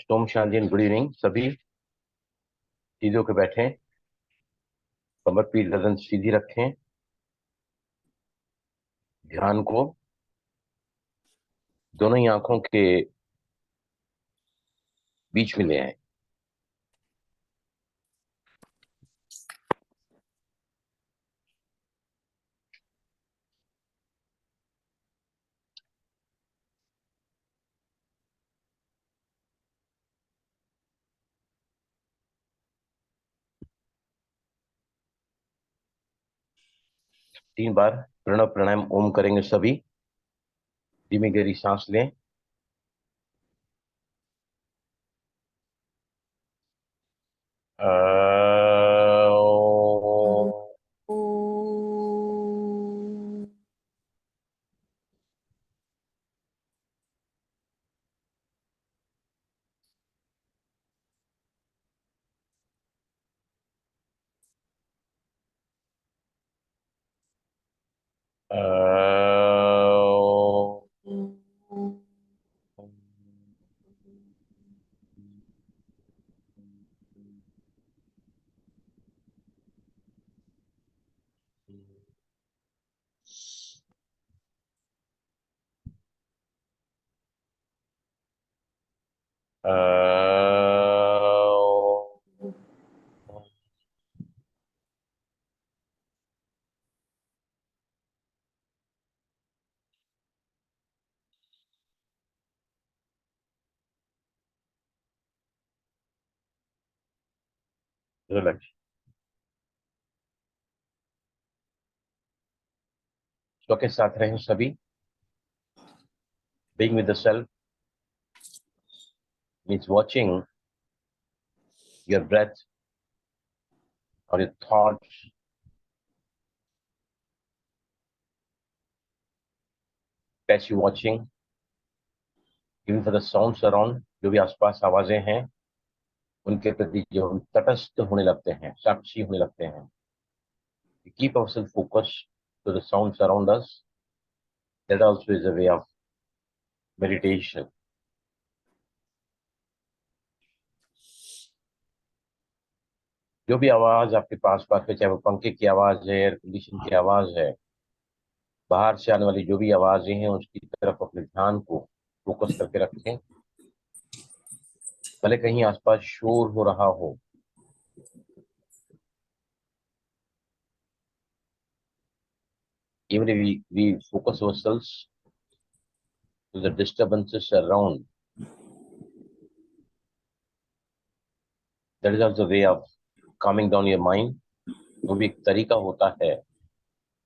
Om Shanti and good evening सभी। सीधे होकर बैठें, कमर पीठ गर्दन सीधी रखें, ध्यान को दोनों ही आंखों के बीच में ले आए। तीन बार प्रणव प्राणायाम ओम करेंगे सभी। धीमी गहरी सांस लें। रिलैक्स। स्व के साथ रहें सभी। Being with the self means watching your breath और your thoughts, passive watching even for the sounds around. जो भी आसपास आवाजें हैं उनके प्रति जो हम तटस्थ होने लगते हैं, साक्षी होने लगते हैं। Keep ourselves focus to the sounds around us. That also is a way of meditation. जो भी आवाज आपके पास पास में, चाहे वो पंखे की आवाज है, एयर कंडीशन की आवाज है, बाहर से आने वाली जो भी आवाजें हैं उसकी तरफ अपने ध्यान को फोकस करके रखें। भले कहीं आसपास शोर हो रहा हो, even if we focus ourselves to the disturbances around, that is also a way of calming down your mind। वो भी एक तरीका होता है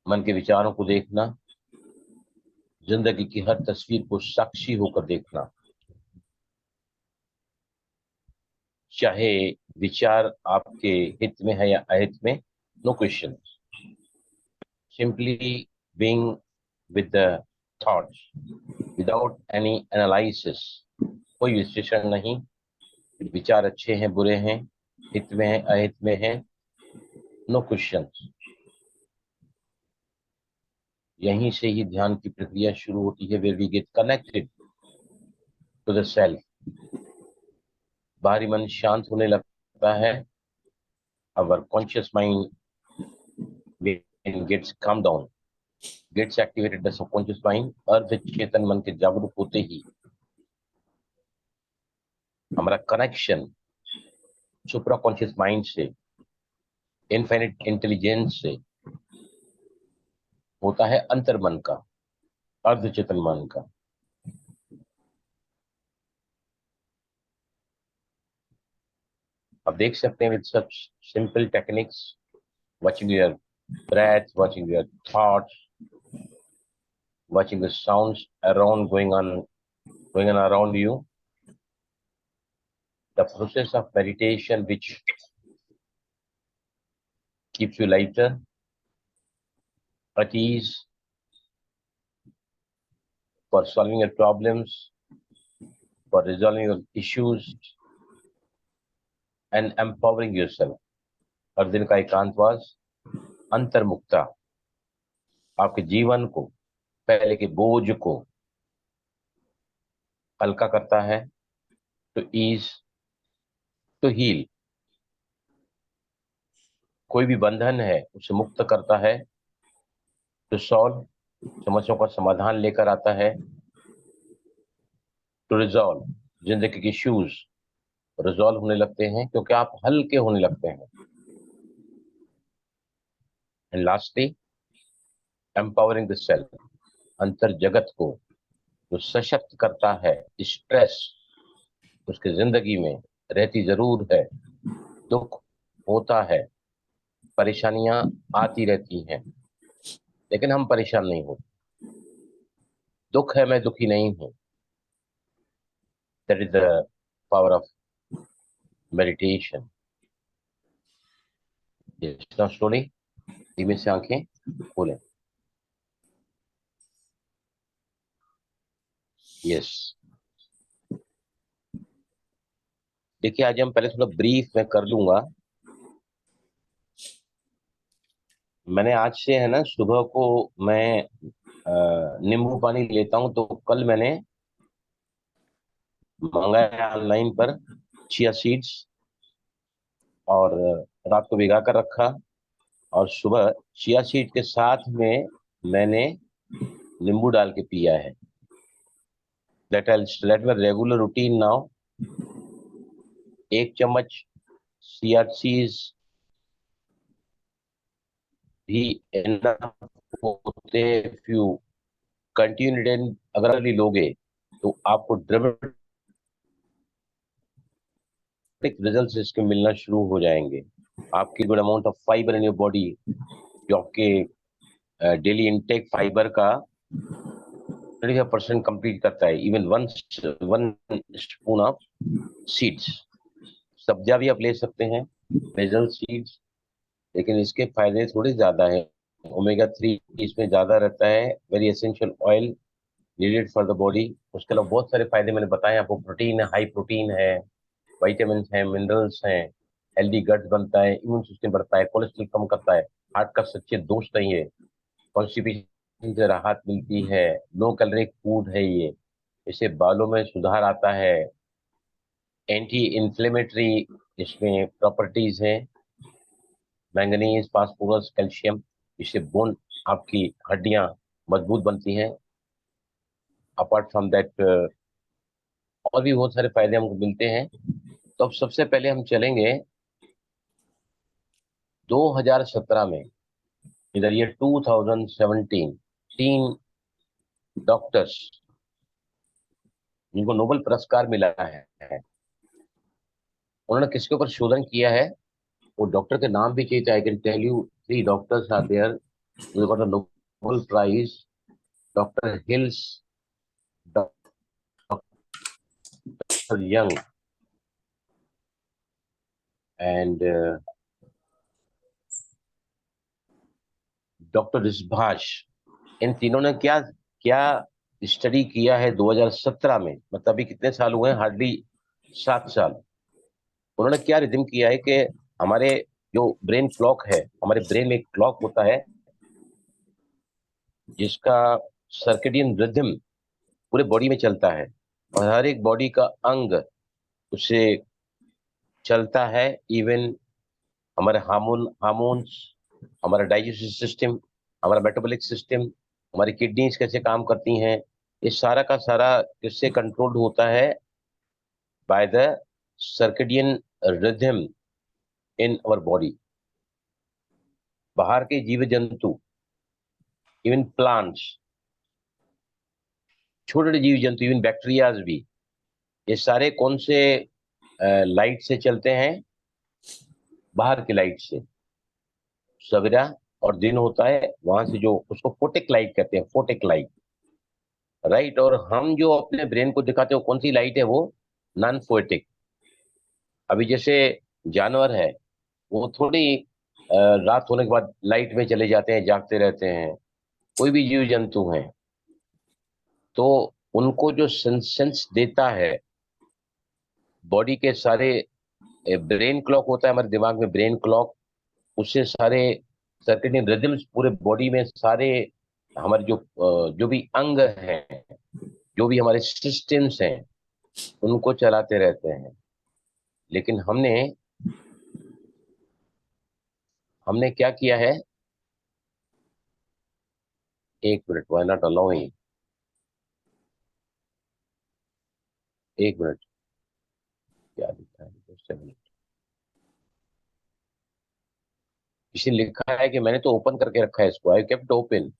मन के विचारों को देखना, जिंदगी की हर तस्वीर को साक्षी होकर देखना। चाहे विचार आपके हित में है या अहित में, no question. Simply being with the thoughts without any analysis. कोई विश्लेषण नहीं। विचार अच्छे हैं बुरे हैं, हित में है अहित में है, नो क्वेश्चन। यहीं से ही ध्यान की प्रक्रिया शुरू होती है, where we get connected to the self. बाहरी मन शांत होने लगता है। Our conscious mind gets calm down, gets activated the subconscious mind. अर्ध चेतन मन के जागरूक होते ही हमारा कनेक्शन सुप्रा कॉन्शियस माइंड से, इनफाइनाइट इंटेलिजेंस से होता है, अंतर मन का, अर्ध चेतन मन का। आप देख सकते हैं with such simple techniques, watching your breath, watching your thoughts, watching the sounds around going on around you. The process of meditation which keeps you lighter, at ease, for solving your problems, for resolving your issues, and empowering yourself। हर दिन का एकांतवास, अंतर्मुक्ता आपके जीवन को, पहले के बोझ को हल्का करता है, टू ईज, टू हील। कोई भी बंधन है उसे मुक्त करता है। टू सॉल्व, समस्याओं का समाधान लेकर आता है। टू रिजॉल्व, जिंदगी के इश्यूज रिजॉल्व होने लगते हैं क्योंकि आप हल्के होने लगते हैं। And lastly, empowering the self, अंतर जगत को जो सशक्त करता है। स्ट्रेस उसकी जिंदगी में रहती जरूर है, दुख होता है, परेशानियां आती रहती हैं, लेकिन हम परेशान नहीं होते। दुख है, मैं दुखी नहीं हूं। That is the power of meditation. Slowly, धीमे से आंखें खोलें। यस, देखिए आज हम पहले थोड़ा ब्रीफ में कर लूंगा। मैंने आज से है ना, सुबह को मैं नींबू पानी लेता हूं, तो कल मैंने मंगाया ऑनलाइन पर चिया सीड्स, और रात को भिगा कर रखा, और सुबह चिया सीड के साथ में मैंने नींबू डाल के पिया है। That I let my regular routine now. 1 चम्मच चिया सीड्स भी enough होते। फ्यू कंटिन्यू अगर लोगे तो आपको ड्रामेटिक रिजल्ट्स इसके मिलना शुरू हो जाएंगे। आपकी good amount of fibre in your body, जो आपके डेली इनटेक फाइबर का 35% कंप्लीट करता है। Even one one spoon of seeds, सब्जियां भी आप ले सकते हैं, बेजल सीड्स, लेकिन इसके फायदे थोड़े ज्यादा हैं। ओमेगा 3 इसमें ज्यादा रहता है। Very essential oil needed for the body. उसके अलावा बहुत सारे फायदे मैंने बताए आपको। प्रोटीन है, हाई प्रोटीन है, विटामिन हैं, मिनरल्स हैं, हेल्दी गट्स बनता है, इम्यून सिस्टम बढ़ता है, कोलेस्ट्रॉल कम करता है, हार्ट का सच्चे दोस्त है ये, कॉन्स्टिपेशन से राहत मिलती है, लो कैलोरी फूड है ये, इससे बालों में सुधार आता है, एंटी इन्फ्लेमेटरी इसमें प्रॉपर्टीज हैं, मैंगनीज, फास्फोरस, कैल्शियम, इससे बोन, आपकी हड्डियां मजबूत बनती हैं। अपार्ट फ्रॉम दैट और भी बहुत सारे फायदे हमको मिलते हैं। तो अब सबसे पहले हम चलेंगे 2017 में, इधर ये 2017, 3 डॉक्टर्स जिनको नोबेल पुरस्कार मिला है, उन्होंने किसके ऊपर शोधन किया है? वो डॉक्टर के नाम भी चाहिए, I can tell you 3 doctors are there got a Nobel prize. Doctor Hills, doctor Young, and doctor रिसभाश। इन तीनों ने क्या क्या स्टडी किया है 2017 में? मतलब अभी कितने साल हुए हैं? हार्डली 7 साल। उन्होंने क्या रिदम किया है कि हमारे जो ब्रेन क्लॉक है, हमारे ब्रेन में एक क्लॉक होता है जिसका सर्केडियन रिदम पूरे बॉडी में चलता है, और हर एक बॉडी का अंग उससे चलता है। इवन हमारे हार्मोन्स, हमारा डाइजेस्टिव सिस्टम, हमारा मेटाबॉलिक सिस्टम, हमारी किडनीज कैसे काम करती हैं, ये सारा का सारा किससे कंट्रोल्ड होता है? By the circadian rhythm in our body. बाहर के जीव जंतु, इवन प्लांट्स, छोटे छोटे जीव जंतु, इवन बैक्टीरियाज भी, ये सारे कौन से लाइट से चलते हैं? बाहर की लाइट से। सवेरा और दिन होता है, वहां से जो उसको फोटिक लाइट कहते हैं, फोटिक लाइट, राइट। और हम जो अपने ब्रेन को दिखाते हैं वो कौन सी लाइट है? वो नॉन फोटिक। अभी जैसे जानवर है, वो थोड़ी रात होने के बाद लाइट में चले जाते हैं, जागते रहते हैं। कोई भी जीव जंतु हैं, तो उनको जो सेंस देता है बॉडी के सारे, ब्रेन क्लॉक होता है हमारे दिमाग में, ब्रेन क्लॉक, उससे सारे सर्केडियन रिदम्स पूरे बॉडी में सारे हमारे जो जो भी अंग हैं, जो भी हमारे सिस्टम्स हैं, उनको चलाते रहते हैं। लेकिन हमने हमने क्या किया है, एक मिनट, व्हाई नॉट अलाउइंग, एक मिनट, क्या लिखा है, just a minute। किसी ने लिखा है कि मैंने तो ओपन करके रखा है इसको, आई केप्ट ओपन।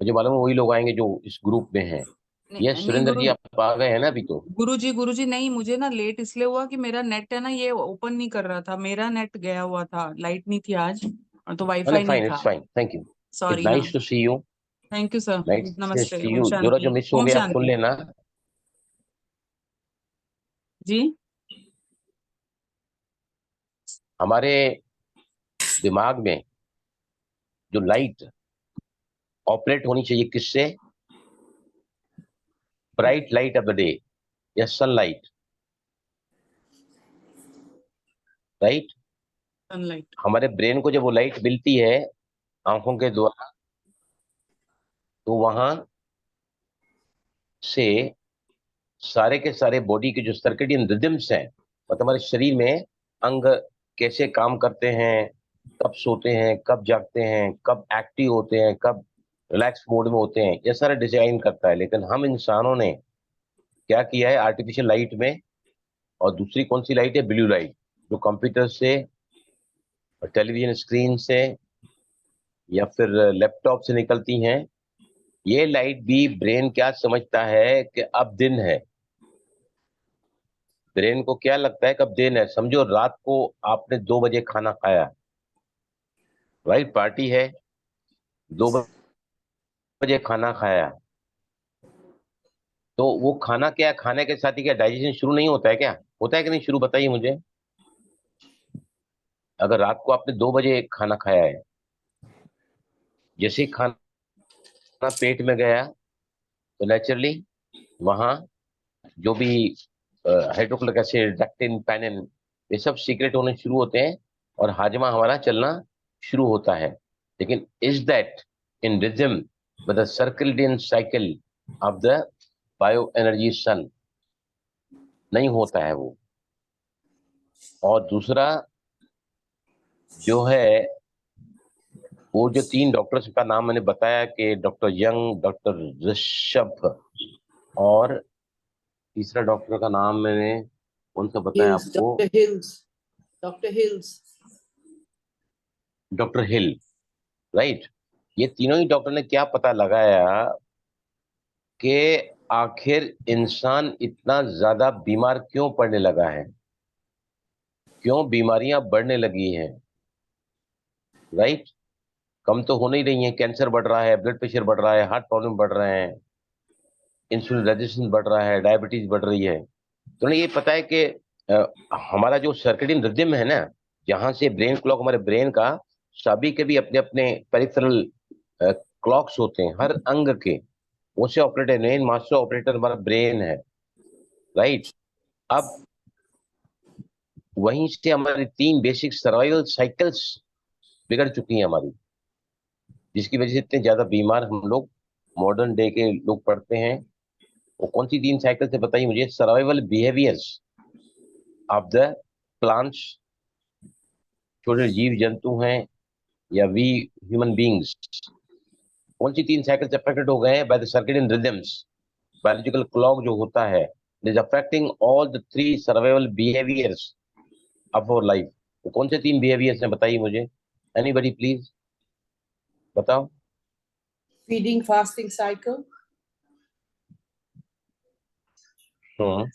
मुझे मालूम है वही लोग आएंगे जो इस ग्रुप में हैं। ये नहीं नहीं सुरेंद्र जी आप आ गए हैं ना अभी तो। गुरु जी नहीं, मुझे ना लेट इसलिए हुआ कि मेरा नेट है ना, ये ओपन नहीं कर रहा था, मेरा नेट गया हुआ था, लाइट नहीं थी आज, और तो अरे वाईफाई नहीं फाइन, था। It's fine, thank you. It's sorry हाँ। Nice to see you. Thank you sir. Nice to नमस्ते, सी ओम यू, जो शांति। जो मिस हो ओम गया सुन शांति। लेना। जी। हमारे दिमाग में जो लाइट ऑपरेट होनी चाहिए किससे, bright light of the day या सनलाइट, राइट। सनलाइट। हमारे ब्रेन को जब वो लाइट मिलती है आंखों के द्वारा, तो वहां से सारे के सारे बॉडी के जो सर्केडियन रिदम्स हैं, मतलब हमारे शरीर में अंग कैसे काम करते हैं, कब सोते हैं, कब जागते हैं, कब एक्टिव होते हैं, कब रिलैक्स मोड में होते हैं, ये सारा डिजाइन करता है। लेकिन हम इंसानों ने क्या किया है, आर्टिफिशियल लाइट में, और दूसरी कौन सी लाइट है, ब्लू लाइट, जो कंप्यूटर से और टेलीविजन स्क्रीन से या फिर लैपटॉप से निकलती हैं, ये लाइट भी ब्रेन क्या समझता है कि अब दिन है। ब्रेन को क्या लगता है कब दिन है, समझो रात को आपने 2 बजे खाना खाया, राइट, पार्टी है, 2 बजे खाना खाया, तो वो खाना क्या, खाने के साथ ही क्या डाइजेशन शुरू नहीं होता है, क्या होता है कि नहीं शुरू, बताइए मुझे। अगर रात को आपने 2 बजे खाना खाया है, जैसे ही खाना पेट में गया, तो नेचुरली वहां जो भी हाइड्रोक्लोरिक एसिड, डक्टिन, पैनिन, ये सब सीक्रेट होने शुरू होते हैं और हाजमा हमारा चलना शुरू होता है। लेकिन is that in rhythm with the circadian cycle of the bio energy sun, नहीं होता है वो। और दूसरा जो है, वो जो 3 डॉक्टर्स का नाम मैंने बताया कि डॉक्टर यंग, डॉक्टर ऋषभ, और तीसरा डॉक्टर का नाम मैंने कौन सा बताया Hills, आपको, Dr. Hills, Dr. Hills. Doctor Hill, right. ये तीनों ही डॉक्टर ने क्या पता लगाया कि आखिर इंसान इतना ज्यादा बीमार क्यों पड़ने लगा है, क्यों बीमारियां बढ़ने लगी हैं, राइट। कम तो हो नहीं रही हैं, कैंसर बढ़ रहा है, ब्लड प्रेशर बढ़ रहा है, हार्ट प्रॉब्लम बढ़ रहे हैं, इंसुलिन रेजिस्टेंस बढ़ रहा है, डायबिटीज बढ़ रही है। तो उन्हें ये पता है कि हमारा जो सर्केडियन रिदम है ना, जहां से ब्रेन क्लॉक, हमारे ब्रेन का सभी के भी अपने अपने पेरिफेरल क्लॉक्स होते हैं, हर अंग के, उसे ऑपरेटर, मेन मास्टर ऑपरेटर हमारा ब्रेन है, राइट। अब वहीं से हमारी 3 बेसिक सर्वाइवल साइकिल्स बिगड़ चुकी हैं हमारी, जिसकी वजह से इतने ज्यादा बीमार हम लोग मॉडर्न डे के लोग पड़ते हैं। वो कौन सी 3 साइकिल से बताइए मुझे, survival behaviours of the plants, छोटे जीव जंतु हैं या वी ह्यूमन बींग्स, कौन सी 3 साइकिल से अफेक्टेड हो गए हैं by the circadian rhythms, biological clock जो होता है, is affecting all the 3 survival behaviours of our life. तो कौन से 3 बिहेवियर्स हैं बताइए मुझे, एनीबडी प्लीज बताओ। Feeding, fasting cycle, hmm.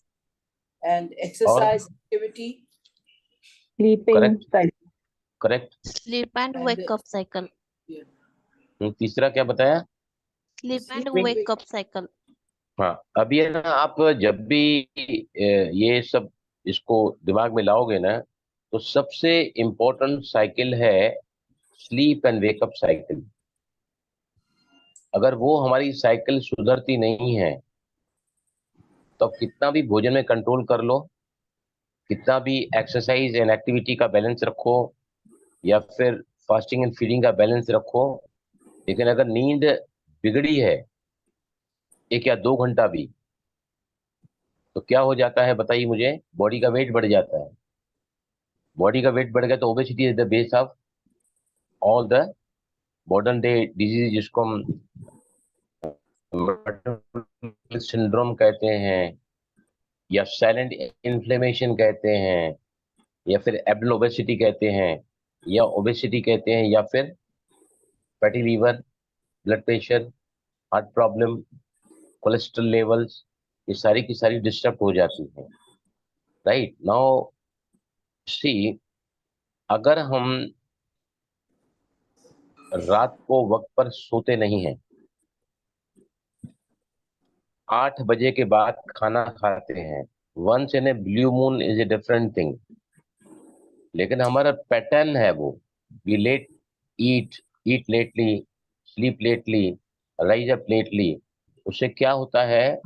and और exercise activity, Sleeping correct, cycle. Correct. Sleep and and wake up cycle. yeah, तीसरा क्या बताया, Sleep and sleeping. wake up cycle. हाँ। अब ये ना आप जब भी ये सब इसको दिमाग में लाओगे ना, तो सबसे इम्पोर्टेंट साइकिल है स्लीप एंड वेकअप साइकिल। अगर वो हमारी साइकिल सुधरती नहीं है, तो आप कितना भी भोजन में कंट्रोल कर लो, कितना भी एक्सरसाइज एंड एक्टिविटी का बैलेंस रखो, या फिर फास्टिंग एंड फीडिंग का बैलेंस रखो, लेकिन अगर नींद बिगड़ी है 1 या 2 घंटा भी, तो क्या हो जाता है बताइए मुझे, बॉडी का वेट बढ़ जाता है। बॉडी का वेट बढ़ गया तो obesity is the base of all the modern day disease, जिसको हम सिंड्रोम कहते हैं, या साइलेंट इन्फ्लेमेशन कहते हैं, या फिर एबडल ओबेसिटी कहते हैं, या ओबेसिटी कहते हैं, या फिर fatty liver, blood pressure, heart problem, cholesterol levels, ये सारी की सारी डिस्टर्ब हो जाती हैं। राइट नाउ सी, अगर हम रात को वक्त पर सोते नहीं हैं, 8 बजे के बाद खाना खाते हैं, once in a blue moon is a different thing, लेकिन हमारा पैटर्न है वो, we late eat, eat lately, sleep lately, rise up lately. उससे क्या होता है,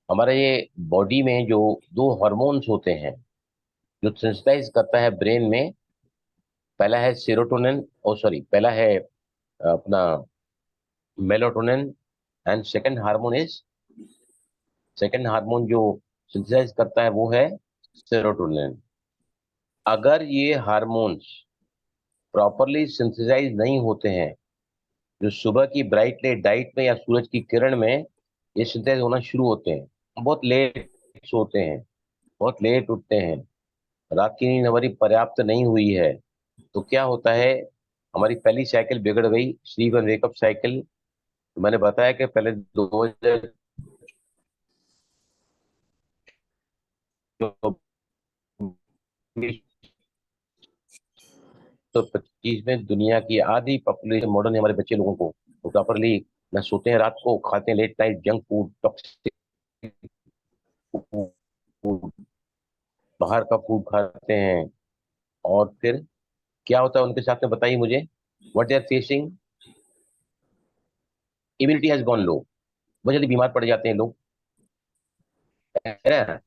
हमारे ये बॉडी में जो 2 हार्मोन्स होते हैं जो सेंसिटाइज करता है ब्रेन में, पहला है सेरोटोनिन, ओ सॉरी, पहला है अपना मेलाटोनिन, एंड सेकंड हार्मोन जो सिंथेसाइज करता है वो है सेरोटोनिन। अगर ये हार्मोन्स प्रॉपरली सिंथेसाइज नहीं होते हैं, जो सुबह की ब्राइट लाइट में या सूरज की किरण में ये सिंथेसाइज होना शुरू होते हैं, हम बहुत लेट सोते हैं, बहुत लेट उठते हैं, रात की नींद हमारी पर्याप्त नहीं हुई है, तो क्या होता है, हमारी पहली साइकिल बिगड़ गई, स्लीप एंड वेकअप साइकिल। तो मैंने बताया कि पहले 2025 में दुनिया की आधी पॉपुलेशन, मॉडर्न हमारे बच्चे लोगों को प्रॉपरली न सोते हैं, रात को खाते हैं late night junk food, toxic food, बाहर का फूड खाते हैं, और फिर क्या होता है उनके साथ में बताइए मुझे, what they are facing, immunity has gone low, बहुत जल्दी बीमार पड़ जाते हैं लोग, है ना।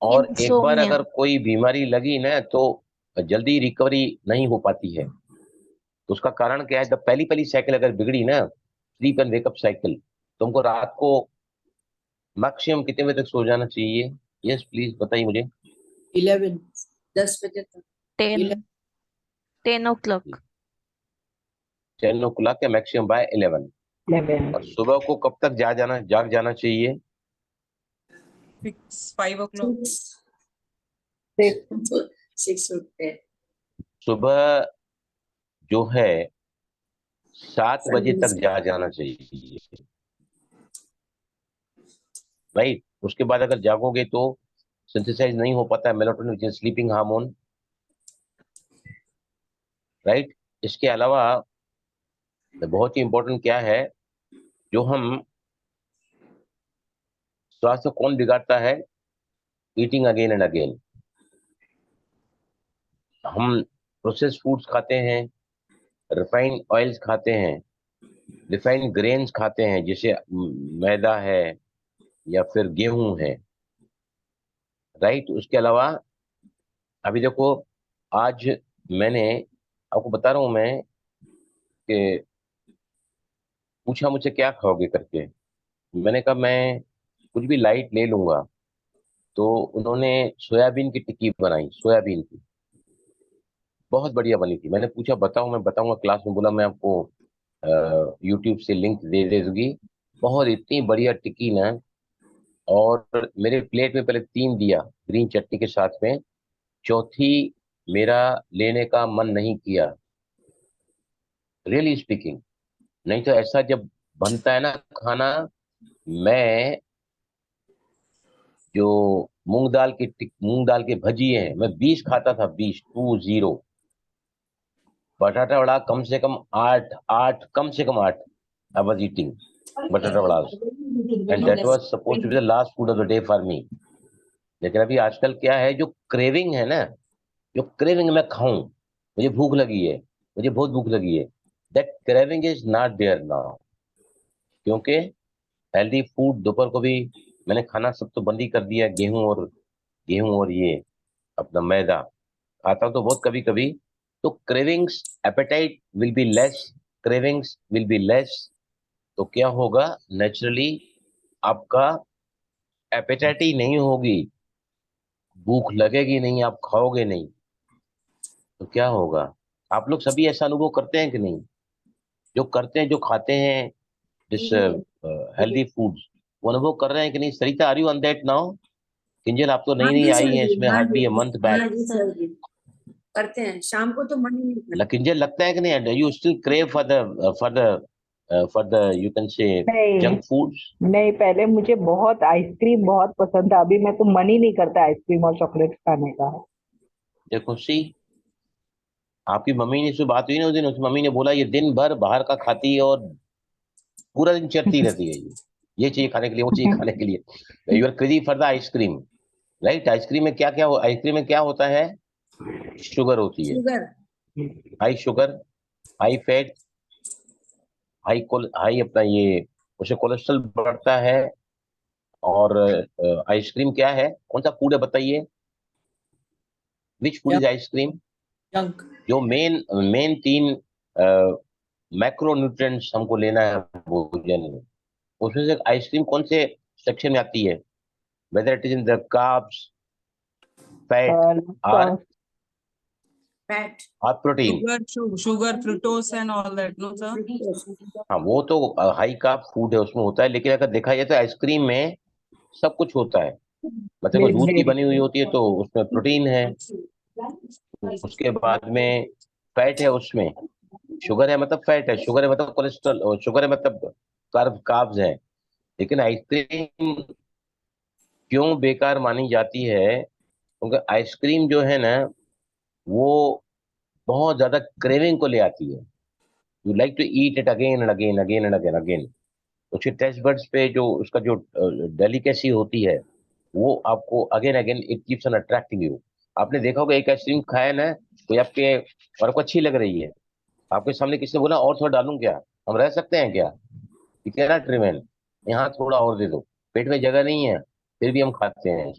और एक बार Insomnia. अगर कोई बीमारी लगी ना तो जल्दी रिकवरी नहीं हो पाती है। तो उसका कारण क्या है, जब पहली पहली साइकिल अगर बिगड़ी ना, स्लीप एंड वेकअप साइकिल, तो हमको रात को मैक्सिमम कितने बजे तक सो जाना चाहिए? यस प्लीज बताइए मुझे। 11, 10 बजे तक। 10. 10 o'clock. 10 o'clock या मैक्सिमम बाय 11। 11. और सुबह को कब तक जाग जाना चाहिए? 5 o'clock। 6 उठते हैं। सुबह जो है 7 बजे तक 7 जाना चाहिए, राइट। उसके बाद अगर जागोगे तो सिंथेसाइज नहीं हो पाता है मेलाटोनिन, स्लीपिंग हार्मोन, राइट। इसके अलावा बहुत ही इंपॉर्टेंट क्या है, जो हम स्वास्थ्य कौन बिगाड़ता है, ईटिंग अगेन एंड अगेन। हम प्रोसेस फूड्स खाते हैं, रिफाइंड ऑयल्स खाते हैं, रिफाइंड ग्रेन्स खाते हैं, जैसे मैदा है या फिर गेहूं है, राइट। उसके अलावा अभी देखो, आज मैंने आपको बता रहा हूं मैं कि पूछा मुझसे क्या खाओगे करके, मैंने कहा मैं कुछ भी लाइट ले लूंगा, तो उन्होंने सोयाबीन की टिक्की बनाई, सोयाबीन की, बहुत बढ़िया बनी थी। मैंने पूछा बताओ, मैं बताऊंगा क्लास में, बोला मैं आपको यूट्यूब से लिंक दे दूंगी। बहुत इतनी बढ़िया टिक्की ना, और मेरे प्लेट में पहले 3 दिया ग्रीन चटनी के साथ में, चौथी मेरा लेने का मन नहीं किया, रियली स्पीकिंग। नहीं तो ऐसा जब बनता है ना खाना, मैं जो मूंग दाल के भजिए हैं, मैं 20 खाता था, 20। बटाटा वड़ा कम से कम 8, कम से कम 8 आई was eating batata vada, and that was suppose to be the last food of the day for me. लेकिन अभी आजकल क्या है, जो क्रेविंग है ना, जो क्रेविंग मैं खाऊं, मुझे भूख लगी है, मुझे बहुत भूख लगी है, that craving is not there now. क्योंकि हेल्दी फूड दोपहर को भी मैंने खाना सब तो बंद ही कर दिया है, गेहूं और ये अपना मैदा खाता हूं तो बहुत कभी कभी। तो cravings, appetite will be less, cravings will be less, तो क्या होगा, नेचुरली आपका एपेटाइट ही नहीं होगी, भूख लगेगी नहीं, आप खाओगे नहीं, तो क्या होगा? आप लोग सभी ऐसा अनुभव करते हैं कि नहीं? जो करते हैं, जो खाते हैं दिस हेल्दी फूड्स, वो अनुभव कर रहे हैं कि नहीं? Sarita, are you on that now? Kinjal, आप तो हाँ नई नई जी आई सर हैं जी, इसमें, हाँ हार्डली जी, अ मंथ हाँ बैक। जी सर जी, करते हैं शाम को तो मन ही नहीं करता। किंजल, लगता है कि नहीं, you still crave for the you can say नहीं, जंक फूड्स? नहीं, पहले मुझे बहुत आइसक्रीम बहुत पसंद था, अभी मैं तो मन ही नहीं करता आइसक्रीम और चॉकलेट खाने का। देखो सी, आपकी मम्मी ने से बात हुई ना उस दिन, उसकी मम्मी ने बोला ये दिन भर बाहर का खाती है और पूरा दिन चढ़ती रहती है, ये चाहिए खाने के लिए, वो चाहिए खाने के लिए। You are crazy for the ice cream, right? Ice cream में क्या होता है? शुगर होती है, sugar, high sugar, high fat, high अपना ये, उससे कोलेस्ट्रॉल बढ़ता है। और आइसक्रीम क्या है, कौन सा फूड है बताइए? Which food is ice cream? Junk, जो मेन मेन तीन मैक्रो न्यूट्रिएंट्स हमको लेना है भोजन में, उसमें से आइसक्रीम कौन से सेक्शन में आती है? Whether it is in the carbs, fat, और fat, protein. sugar, fructose and all that, no sir? हाँ, वो तो हाई कार्ब फूड है, उसमें होता है, लेकिन अगर देखा जाए तो आइसक्रीम में सब कुछ होता है। मतलब वो मिल्क दूध की डेयरी। बनी हुई होती है तो उसमें प्रोटीन है, उसके बाद में फैट है, उसमें शुगर है मतलब फैट है, शुगर है मतलब कोलेस्ट्रॉल, और शुगर है मतलब कार्ब्स है। लेकिन आइसक्रीम क्यों बेकार मानी जाती है? क्योंकि आइसक्रीम जो है ना, वो बहुत ज्यादा क्रेविंग को ले आती है। You like to eat it again and again, again and again again. उसके टेस्ट बड्स पे जो उसका जो डेलिकेसी होती है, वो आपको again again it keeps on attracting you. आपने देखा होगा, एक आइसक्रीम खाया ना, कोई आपके, और आपको अच्छी लग रही है, आपके सामने किसी ने बोला और थोड़ा डालूं क्या? हम रह सकते हैं क्या? You cannot remain, यहाँ थोड़ा और दे दो, पेट में जगह नहीं है, फिर भी हम खाते हैं।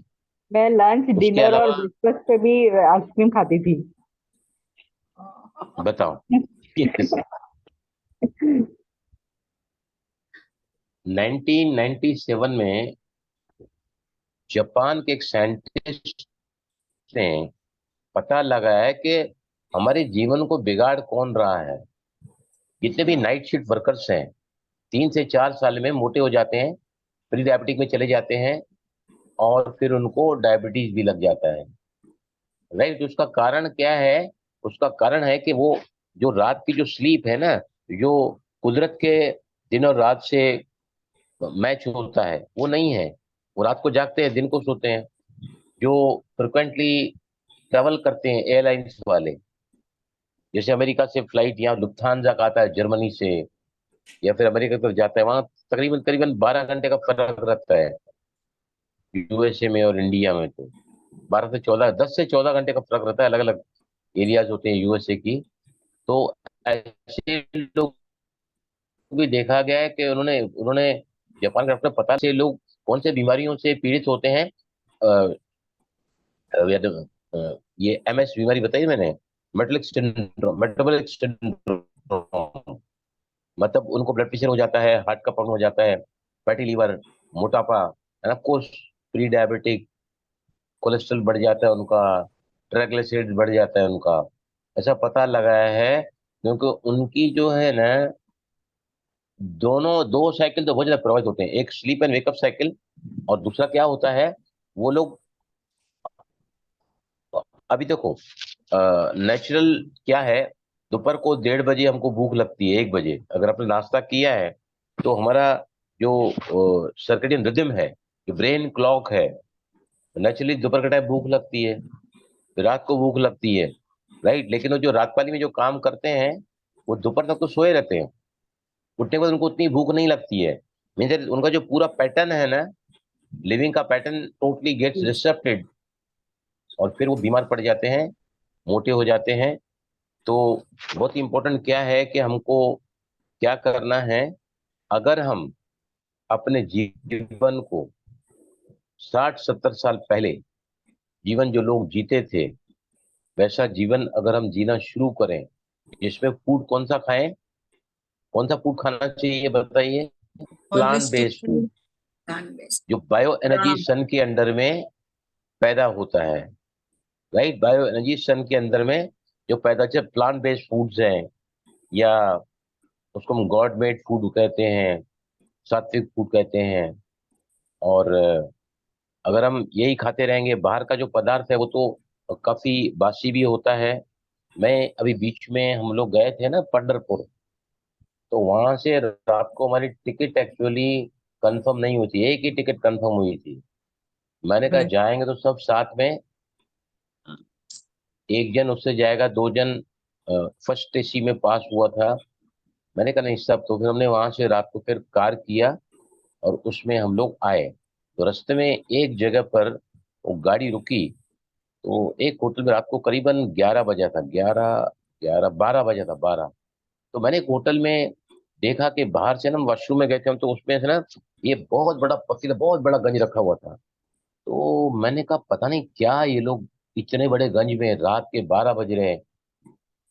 मैं लंच, उसके डिनर और अलावा ब्रेकफास्ट पे भी आइसक्रीम खाती थी। बताओ, 1997 में जापान के एक साइंटिस्ट ने पता लगाया कि हमारे जीवन को बिगाड़ कौन रहा है। जितने भी नाइट शिफ्ट वर्कर्स हैं, 3 से 4 साल में मोटे हो जाते हैं, प्री डायबिटिक में चले जाते हैं, और फिर उनको डायबिटीज भी लग जाता है, राइट? उसका कारण क्या है? उसका कारण है कि वो जो रात की जो स्लीप है ना, जो कुदरत के दिन और रात से मैच होता है, वो नहीं है। वो रात को जागते हैं, दिन को सोते हैं। जो फ्रिक्वेंटली ट्रेवल करते हैं एयरलाइंस वाले, जैसे अमेरिका से फ्लाइट यहाँ लुफ्थांसा का आता है जर्मनी से, या फिर अमेरिका की तरफ जाता है, वहाँ तकरीबन करीबन 12 घंटे का फर्क रहता है यूएसए में और इंडिया में। तो 12 से 14, 10 से 14 घंटे का फर्क रहता है, अलग अलग एरियाज होते हैं यूएसए की। तो ऐसे लोग भी देखा गया है कि उन्होंने उन्होंने जापान के डॉक्टर पता से लोग कौन से बीमारियों से पीड़ित होते हैं। अ, या तो, ये एमएस बीमारी बताई मैंने, मेटाबॉलिक सिंड्रोम, मतलब उनको ब्लड प्रेशर हो जाता है, हार्ट का प्रॉब्लम हो जाता है, फैटी लीवर, मोटापा, end of course pre diabetic, cholesterol बढ़ जाता है उनका, ट्राइग्लिसराइड बढ़ जाता है उनका। ऐसा पता लगाया है, क्योंकि उनकी जो है ना, दोनों दो साइकिल तो बहुत ज्यादा प्रभावित होते हैं, एक स्लीप एंड वेकअप साइकिल, और दूसरा क्या होता है, वो लोग, अभी देखो, नेचुरल क्या है, दोपहर को 1:30 बजे हमको भूख लगती है, 1 बजे अगर आपने नाश्ता किया है, तो हमारा जो सर्केडियन रिदम है, जो ब्रेन क्लॉक है, नेचुरली दोपहर के टाइम भूख लगती है, फिर रात को भूख लगती है, राइट? लेकिन वो जो रात पाली में जो काम करते हैं, वो दोपहर तक तो सोए रहते हैं, उठने के बाद उनको उतनी भूख नहीं लगती है। मीन्स उनका जो पूरा पैटर्न है ना, लिविंग का पैटर्न टोटली गेट्स डिस्टर्बेड, और फिर वो बीमार पड़ जाते हैं, मोटे हो जाते हैं। तो बहुत ही इंपॉर्टेंट क्या है कि हमको क्या करना है, अगर हम अपने जीवन को 60-70 साल पहले जीवन जो लोग जीते थे, वैसा जीवन अगर हम जीना शुरू करें, जिसमें फूड कौन सा खाएं, कौन सा फूड खाना चाहिए बताइए? Plant Holistic based food, food, plant based. जो बायो एनर्जी सन के अंडर में पैदा होता है, राइट। बायो एनर्जी सन के अंदर में जो पैदा, चाहे प्लांट बेस्ड फूड्स हैं या उसको हम गॉड मेड फूड कहते हैं, सात्विक फूड कहते हैं। और अगर हम यही खाते रहेंगे, बाहर का जो पदार्थ है वो तो काफी बासी भी होता है। मैं अभी बीच में हम लोग गए थे ना पंढरपुर, तो वहां से रात को हमारी टिकट एक्चुअली कंफर्म नहीं हुई थी, एक ही टिकट कंफर्म हुई थी। मैंने कहा right. जाएंगे तो सब साथ में, एक जन उससे जाएगा, दो जन फर्स्ट एसी में पास हुआ था। मैंने कहा नहीं सब, तो फिर हमने वहां से रात को फिर कार किया और उसमें हम लोग आए। तो रास्ते में एक जगह पर वो गाड़ी रुकी, तो एक होटल में रात को करीबन 11 बजा था, 12 तो मैंने एक होटल में देखा कि बाहर से ना, हम वॉशरूम में गए थे हम, तो उसमें से ना ये बहुत बड़ा पतीला, बहुत बड़ा गंज रखा हुआ था। तो मैंने कहा पता नहीं क्या ये लोग इतने बड़े गंज में रात के 12 बज रहे हैं,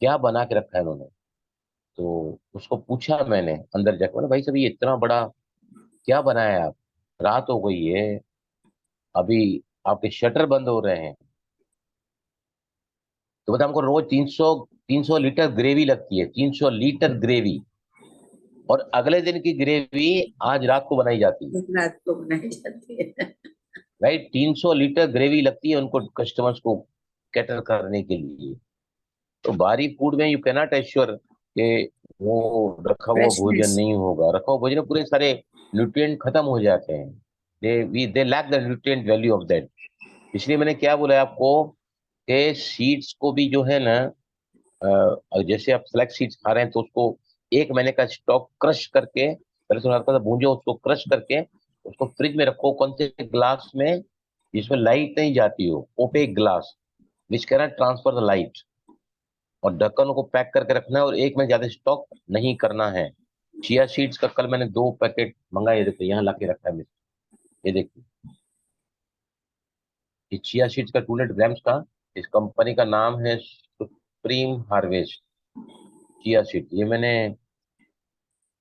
क्या बना के रखा है इन्होंने। तो उसको पूछा मैंने अंदर जाकर, मैंने भाई साहब ये इतना बड़ा क्या बनाया है आप, रात हो गई है, अभी आपके शटर बंद हो रहे हैं। तो बता, हमको रोज 300 लीटर ग्रेवी लगती है, 300 लीटर ग्रेवी, और अगले दिन की ग्रेवी आज रात को बनाई जाती है, रात को बनाई जाती है। राइट। 300 लीटर ग्रेवी लगती है उनको, कस्टमर्स को कैटर करने के लिए। तो बाहरी फूड में यू कैनॉट एश्योर कि वो रखा हुआ भोजन फ्रेशनेस। नहीं होगा, रखा हुआ भोजन में पूरे सारे न्यूट्रिएंट खत्म हो जाते हैं, they lack the nutrient value of that. इसलिए मैंने क्या बोला है आपको कि सीड्स को भी जो है ना, जैसे आप फ्लैक्स सीड्स खा रहे हैं तो उसको 1 महीने का स्टॉक क्रश करके, पहले तो हल्का सा भूंजो, उसको क्रश करके उसको फ्रिज में रखो, कौन से ग्लास में, जिसमें लाइट नहीं जाती हो, opaque glass which can transfer the light, और ढक्कन को पैक करके रखना है, और 1 महीने ज्यादा स्टॉक नहीं करना है। चिया सीड्स का कल मैंने 2 पैकेट मंगाए, ये देखो यहाँ ला के रखा है मेरे, ये देखिए, ये चिया सीड्स का 200 ग्राम्स का, इस कंपनी का नाम है सुप्रीम हार्वेस्ट चिया सीड। ये मैंने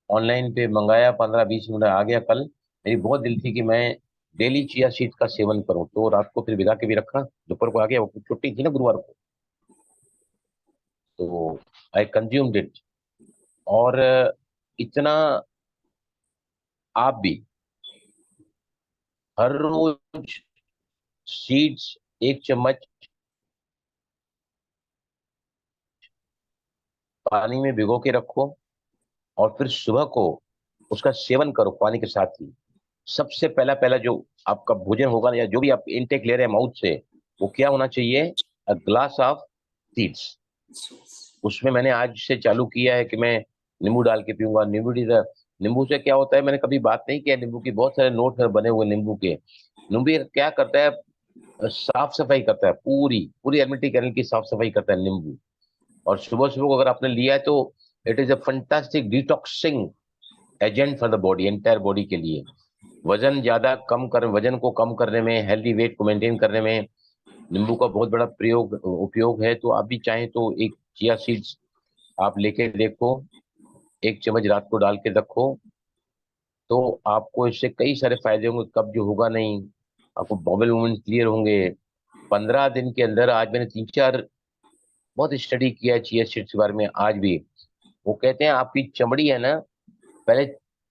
ऑनलाइन पे मंगाया, 15-20 मिनट आ गया कल। मेरी बहुत दिल थी कि मैं डेली चिया सीड्स का सेवन करूं, तो रात को फिर भिगा के भी रखा, दोपहर को आ गया, वो छुट्टी थी ना गुरुवार को, तो आई कंज्यूम्ड इट। और इतना आप भी हर रोज सीड्स 1 चम्मच पानी में भिगो के रखो, और फिर सुबह को उसका सेवन करो पानी के साथ ही। सबसे पहला पहला जो आपका भोजन होगा, या जो भी आप इनटेक ले रहे हैं माउथ से, वो क्या होना चाहिए, अ ग्लास ऑफ सीड्स। उसमें मैंने आज से चालू किया है कि मैं नींबू डाल के पीऊंगा। नींबू से क्या होता है, मैंने कभी बात नहीं किया नींबू की, बहुत सारे नोट बने हुए नींबू के। नींबू क्या करता है, साफ सफाई करता है, पूरी पूरी एलिमेंट्री कैनल की साफ सफाई करता है नींबू। और सुबह सुबह को अगर आपने लिया है तो it is a fantastic detoxing agent for the body, entire body के लिए। वजन को कम करने में, हेल्दी वेट को मेंटेन करने में नींबू का बहुत बड़ा उपयोग है। तो आप भी चाहें तो एक चिया सीड्स आप लेके देखो, 1 चम्मच रात को डाल के रखो, तो आपको इससे कई सारे फायदे होंगे। कब्ज होगा नहीं, आपको बॉबल मूवमेंट क्लियर होंगे 15 दिन के अंदर। आज मैंने 3-4 बहुत स्टडी किया है चिया सीड्स के बारे में आज भी। वो कहते हैं आपकी चमड़ी है ना, पहले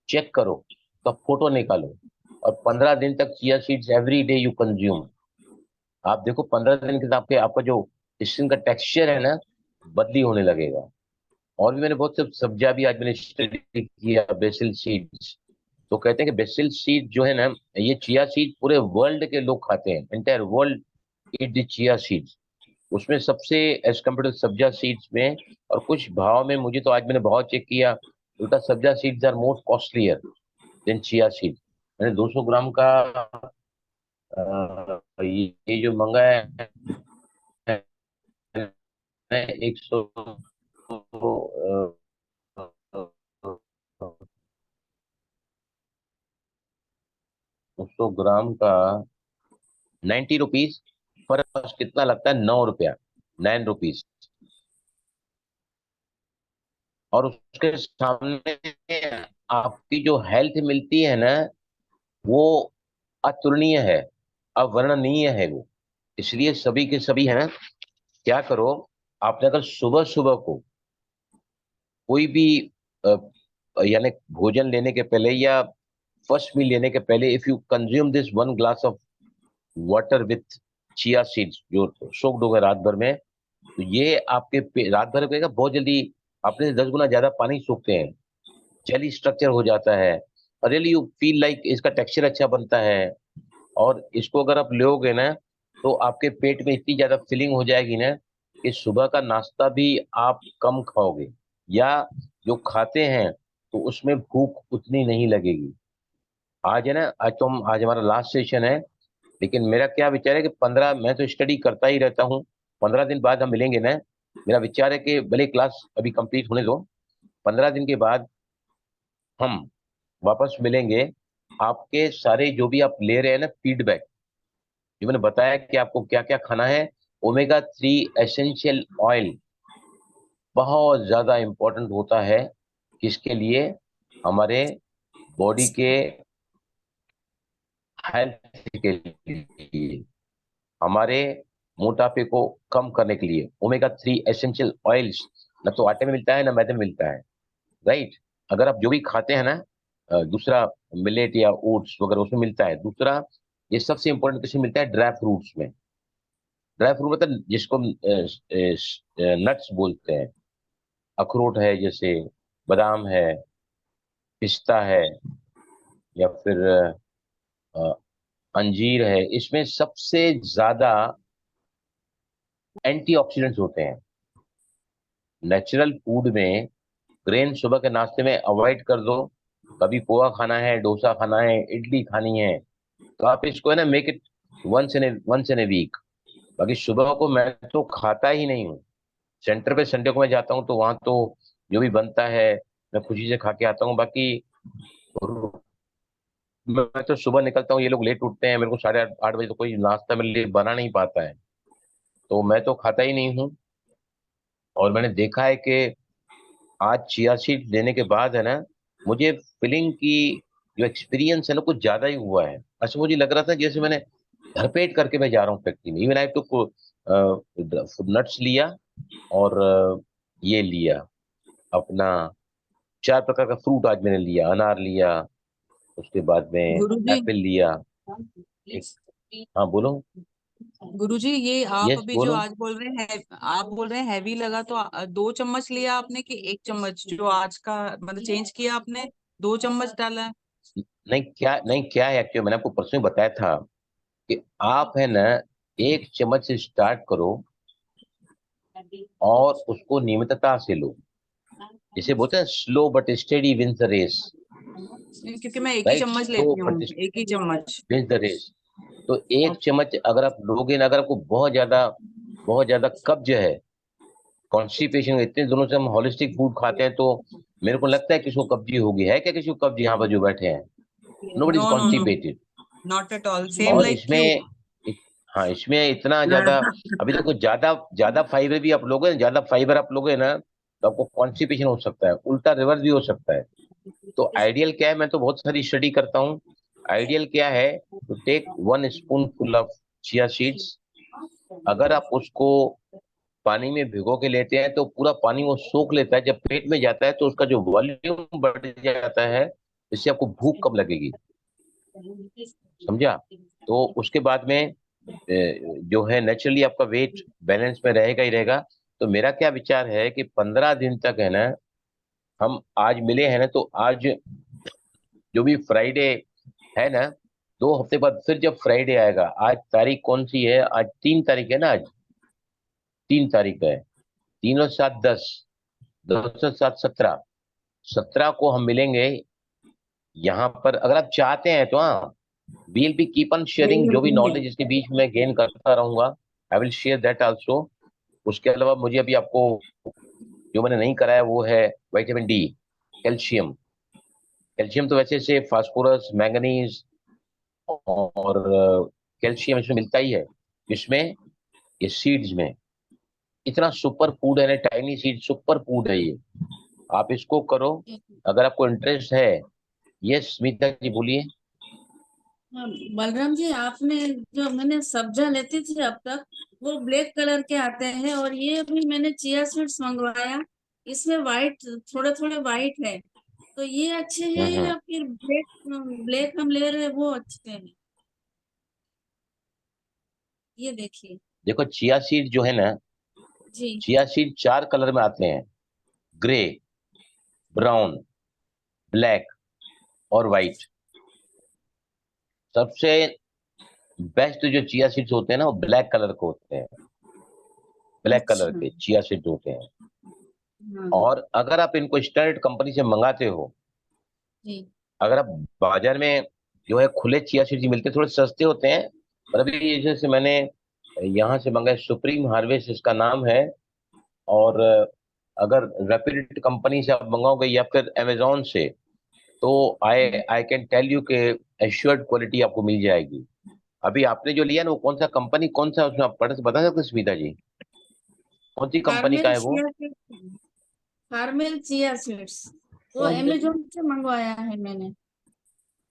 चेक करो, तो फोटो निकालो, और 15 दिन तक chia seeds every day you consume. आप देखो 15 दिन के बाद आपका जो स्किन का टेक्सचर है ना, बदली होने लगेगा। और भी मैंने बहुत से सब्जियां भी आज मैंने स्टडी किया, बेसिल सीड्स। तो कहते हैं कि बेसिल सीड जो है ना, ये चिया सीड पूरे वर्ल्ड के लोग खाते हैं, entire world eat the chia seeds. उसमें सबसे एज कम्पेयर टू सब्जा सीड्स में, और कुछ भाव में, मुझे तो आज मैंने भाव चेक किया, उल्टा sabja seeds are more costlier than chia seed. मैंने 200 ग्राम का ये जो मंगाया है, 100 200 ग्राम का 90 रुपीज। पर कितना लगता है, 9 रुपया, 9 रुपीज। और उसके सामने आपकी जो हेल्थ मिलती है ना, वो अतुलनीय है, अवर्णनीय है वो। इसलिए सभी के सभी है ना, क्या करो, आपने अगर सुबह सुबह को कोई भी अ, यानी भोजन लेने के पहले या फर्स्ट मील लेने के पहले, if you consume this 1 glass of water with chia seeds जो सोक्ड हो गए रात भर में, तो ये आपके रात भर में बहुत जल्दी अपने 10 गुना ज्यादा पानी सोखते हैं, जेली स्ट्रक्चर हो जाता है, और रियली यू फील लाइक इसका टेक्सचर अच्छा बनता है। और इसको अगर आप लोगे ना, तो आपके पेट में इतनी ज्यादा फिलिंग हो जाएगी ना कि सुबह का नाश्ता भी आप कम खाओगे, या जो खाते हैं तो उसमें भूख उतनी नहीं लगेगी। आज है ना, आज हमारा लास्ट सेशन है, लेकिन मेरा क्या विचार है कि 15, मैं तो स्टडी करता ही रहता हूँ, 15 दिन बाद हम मिलेंगे ना। मेरा विचार है कि भले क्लास अभी कंप्लीट होने दो, 15 दिन के बाद हम वापस मिलेंगे। आपके सारे जो भी आप ले रहे हैं ना फीडबैक, जो मैंने बताया कि आपको क्या क्या खाना है, ओमेगा 3 एसेंशियल ऑयल बहुत ज्यादा इंपॉर्टेंट होता है। किसके लिए? हमारे बॉडी के हेल्थ के लिए, हमारे मोटापे को कम करने के लिए। ओमेगा 3 एसेंशियल ऑयल्स ना तो आटे में मिलता है ना मैदे में मिलता है, राइट? अगर आप जो भी खाते हैं ना, दूसरा मिलेट या ओट्स वगैरह उसमें मिलता है। दूसरा, ये सबसे इंपॉर्टेंट किसमें मिलता है? ड्राई फ्रूट्स में। ड्राई फ्रूट मतलब जिसको नट्स बोलते हैं, अखरोट है जैसे, बादाम है, पिस्ता है, या फिर अ, अंजीर है। इसमें सबसे ज्यादा एंटीऑक्सीडेंट्स होते हैं। नेचुरल फूड में ग्रेन सुबह के नाश्ते में अवॉइड कर दो। कभी पोहा खाना है, डोसा खाना है, इडली खानी है, तो आप इसको है ना make it once in a week. बाकी सुबह को मैं तो खाता ही नहीं हूँ। सेंटर पे संडे को मैं जाता हूँ तो वहां तो जो भी बनता है मैं खुशी से खा के आता हूँ। बाकी मैं तो सुबह निकलता हूँ, ये लोग लेट उठते हैं, मेरे को 8:30 बजे तो कोई नाश्ता मेरे लिए बना नहीं पाता है, तो मैं तो खाता ही नहीं हूँ। और मैंने देखा है कि आज चिया सीड लेने के बाद है ना, मुझे फीलिंग की जो एक्सपीरियंस है ना कुछ ज्यादा ही हुआ है। अच्छा, मुझे लग रहा था जैसे मैंने भरपेट करके मैं जा रहा हूँ फैक्ट्री में। इवन आई टुक नट्स लिया, और ये लिया अपना 4 प्रकार का फ्रूट आज मैंने लिया, अनार लिया, उसके बाद में गुरुजी एप्पल लिया। एक, हाँ बोलो। गुरुजी, ये आप यस अभी जो बोलो। आज बोल रहे हैं, आप बोल रहे हैं हैवी लगा, तो 2 चम्मच लिया आपने कि 1 चम्मच? जो आज का मतलब चेंज किया आपने, 2 चम्मच डाला है? नहीं क्या है एक्चुअली, मैंने आपको परसों ही बताया था कि आप है ना 1 चम्मच से स्टार्ट करो और उसको नियमितता से लो। जिसे बोलते हैं slow but steady wins the race, क्योंकि मैं एक ही राइट? चम्मच स्लो लेती हूँ, बट एक ही चम्मच। Wins the race. तो 1 चम्मच अगर आप लोगे ना, अगर आपको बहुत ज्यादा कब्ज है, कॉन्स्टिपेशन, इतने दिनों से हम होलिस्टिक फूड खाते हैं, तो मेरे को लगता है किसी को कब्जी होगी। है क्या किसी को कब्जी? यहाँ पर जो बैठे हैं, nobody is no no no, constipated. Not at all, same और लाइक यू। इसमें हाँ, इसमें इतना ज्यादा, अभी देखो, ज्यादा ज्यादा फाइबर भी आप लोगे ना, ज्यादा फाइबर आप लोगे ना, तो आपको कॉन्स्टिपेशन हो सकता है, उल्टा रिवर्स भी हो सकता है। तो आइडियल क्या है, मैं तो बहुत सारी स्टडी करता हूँ। आइडियल क्या है, to take 1 spoon full of chia seeds. अगर आप उसको पानी में भिगो के लेते हैं तो पूरा पानी वो सोख लेता है, जब पेट में जाता है तो उसका जो वॉल्यूम बढ़ जाता है, इससे आपको भूख कम लगेगी। समझा? तो उसके बाद में जो है नेचुरली आपका वेट बैलेंस में रहेगा ही रहेगा। तो मेरा क्या विचार है कि 15 दिन तक है ना, हम आज मिले हैं ना, तो आज जो भी फ्राइडे है ना, 2 हफ्ते बाद फिर जब फ्राइडे आएगा, आज तारीख कौन सी है? आज 3 तारीख है ना, आज 3 तारीख है। 3 और 7 10, 10 और 7 17 को हम मिलेंगे यहाँ पर। अगर आप चाहते हैं तो हाँ, we'll be keep on sharing, जो भी नॉलेज इसके बीच में गेन करता रहूंगा, I will share that also. उसके अलावा मुझे अभी आपको जो मैंने नहीं कराया वो है विटामिन डी, कैल्शियम। कैल्शियम तो वैसे से फास्फोरस, मैंगनीज और कैल्शियम इसमें मिलता ही है। इसमें, ये सीड्स में इतना सुपर फूड है ना, टाइनी सीड सुपर फूड है ये। आप इसको करो अगर आपको इंटरेस्ट है। यस स्मिता जी बोलिए। हाँ, बलराम जी, आपने जो मैंने सब्जा लेती थी अब तक, वो ब्लैक कलर के आते हैं, और ये अभी मैंने चिया सीड्स मंगवाया, इसमें वाइट, थोड़े थोड़े वाइट है, तो ये अच्छे हैं हम्म। या फिर ब्लैक, ब्लैक हम ले रहे हैं वो अच्छे हैं? ये देखिए। देखो चिया सीड जो है ना, जी। चिया सीड 4 कलर में आते हैं, ग्रे, ब्राउन, ब्लैक और व्हाइट। सबसे बेस्ट जो चिया सीड्स होते हैं ना, वो ब्लैक कलर के होते हैं, ब्लैक कलर अच्छा। के चिया सीड्स होते हैं। हाँ। और अगर आप इनको स्टैंडर्ड कंपनी से मंगाते हो, जी। अगर आप बाजार में जो है खुले चिया सीड्स मिलते हैं, थोड़े सस्ते होते हैं, पर अभी ये जैसे मैंने यहाँ से मंगाए, सुप्रीम हार्वेस्ट इसका नाम है। और अगर रेप्यूटेड कंपनी से आप मंगाओगे या फिर अमेजोन से, तो आई आई कैन टेल यू के एश्योर्ड क्वालिटी आपको मिल जाएगी। अभी आपने जो लिया ना, वो कौन सा कंपनी, कौन सा, उसमें आप पढ़ बता सकते हैं स्मिता जी, कौन सी कंपनी का फार्मेल है वो? चिया सीड्स, फार्मेल चिया सीड्स, वो अमेजोन से मंगवाया है मैंने।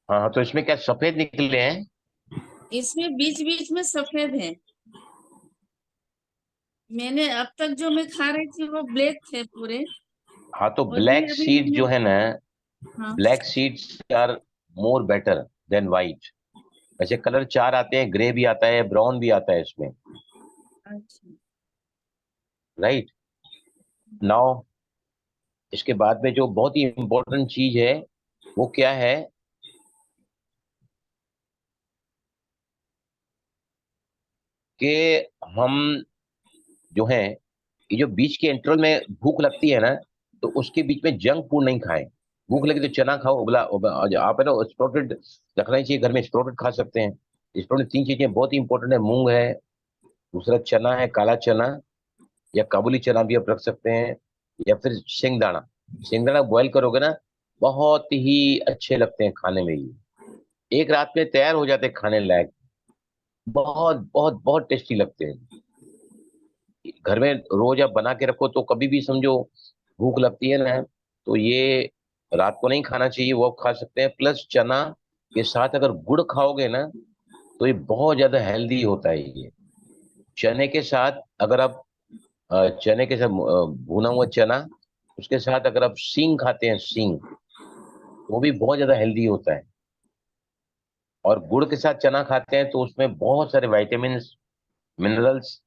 हाँ हाँ, तो इसमें क्या सफेद निकले हैं? इसमें बीच बीच में सफेद है। मैंने अब तक जो मैं खा रही थी वो ब्लैक थे पूरे, हाँ, तो और ये ब्लैक अभी सीड मैंने। जो है ना, हाँ। Black seeds are more better than white. वैसे कलर 4 आते हैं, ग्रे भी आता है, ब्राउन भी आता है इसमें, अच्छा। राइट। नाउ इसके बाद में जो बहुत ही इंपॉर्टेंट चीज है, वो क्या है कि हम जो है, ये जो बीच के इंटरवल में भूख लगती है ना, तो उसके बीच में जंक फूड नहीं खाएं। भूख लगी तो चना खाओ, आप है ना स्प्रोटेड रखना ही चाहिए घर में, स्प्रोटेड खा सकते हैं। स्प्रोटेड 3 चीजें बहुत ही इंपॉर्टेंट है, मूंग है, दूसरा चना है, काला चना, या काबुली चना भी आप रख सकते हैं, या फिर सिंगदाना। सिंगदाना बॉयल करोगे ना, बहुत ही अच्छे लगते हैं खाने में। ये एक रात में तैयार हो जाते हैं खाने लायक, बहुत बहुत बहुत टेस्टी लगते हैं। घर में रोज आप बना के रखो, तो कभी भी समझो भूख लगती है ना, तो ये रात को नहीं खाना चाहिए, वो आप खा सकते हैं। प्लस चना के साथ अगर गुड़ खाओगे ना, तो ये बहुत ज्यादा हेल्दी होता है ये। चने के साथ अगर आप चने के साथ भुना हुआ चना, उसके साथ अगर आप सींग खाते हैं, सींग, वो भी बहुत ज्यादा हेल्दी होता है। और गुड़ के साथ चना खाते हैं तो उसमें बहुत सारे विटामिन, मिनरल्स,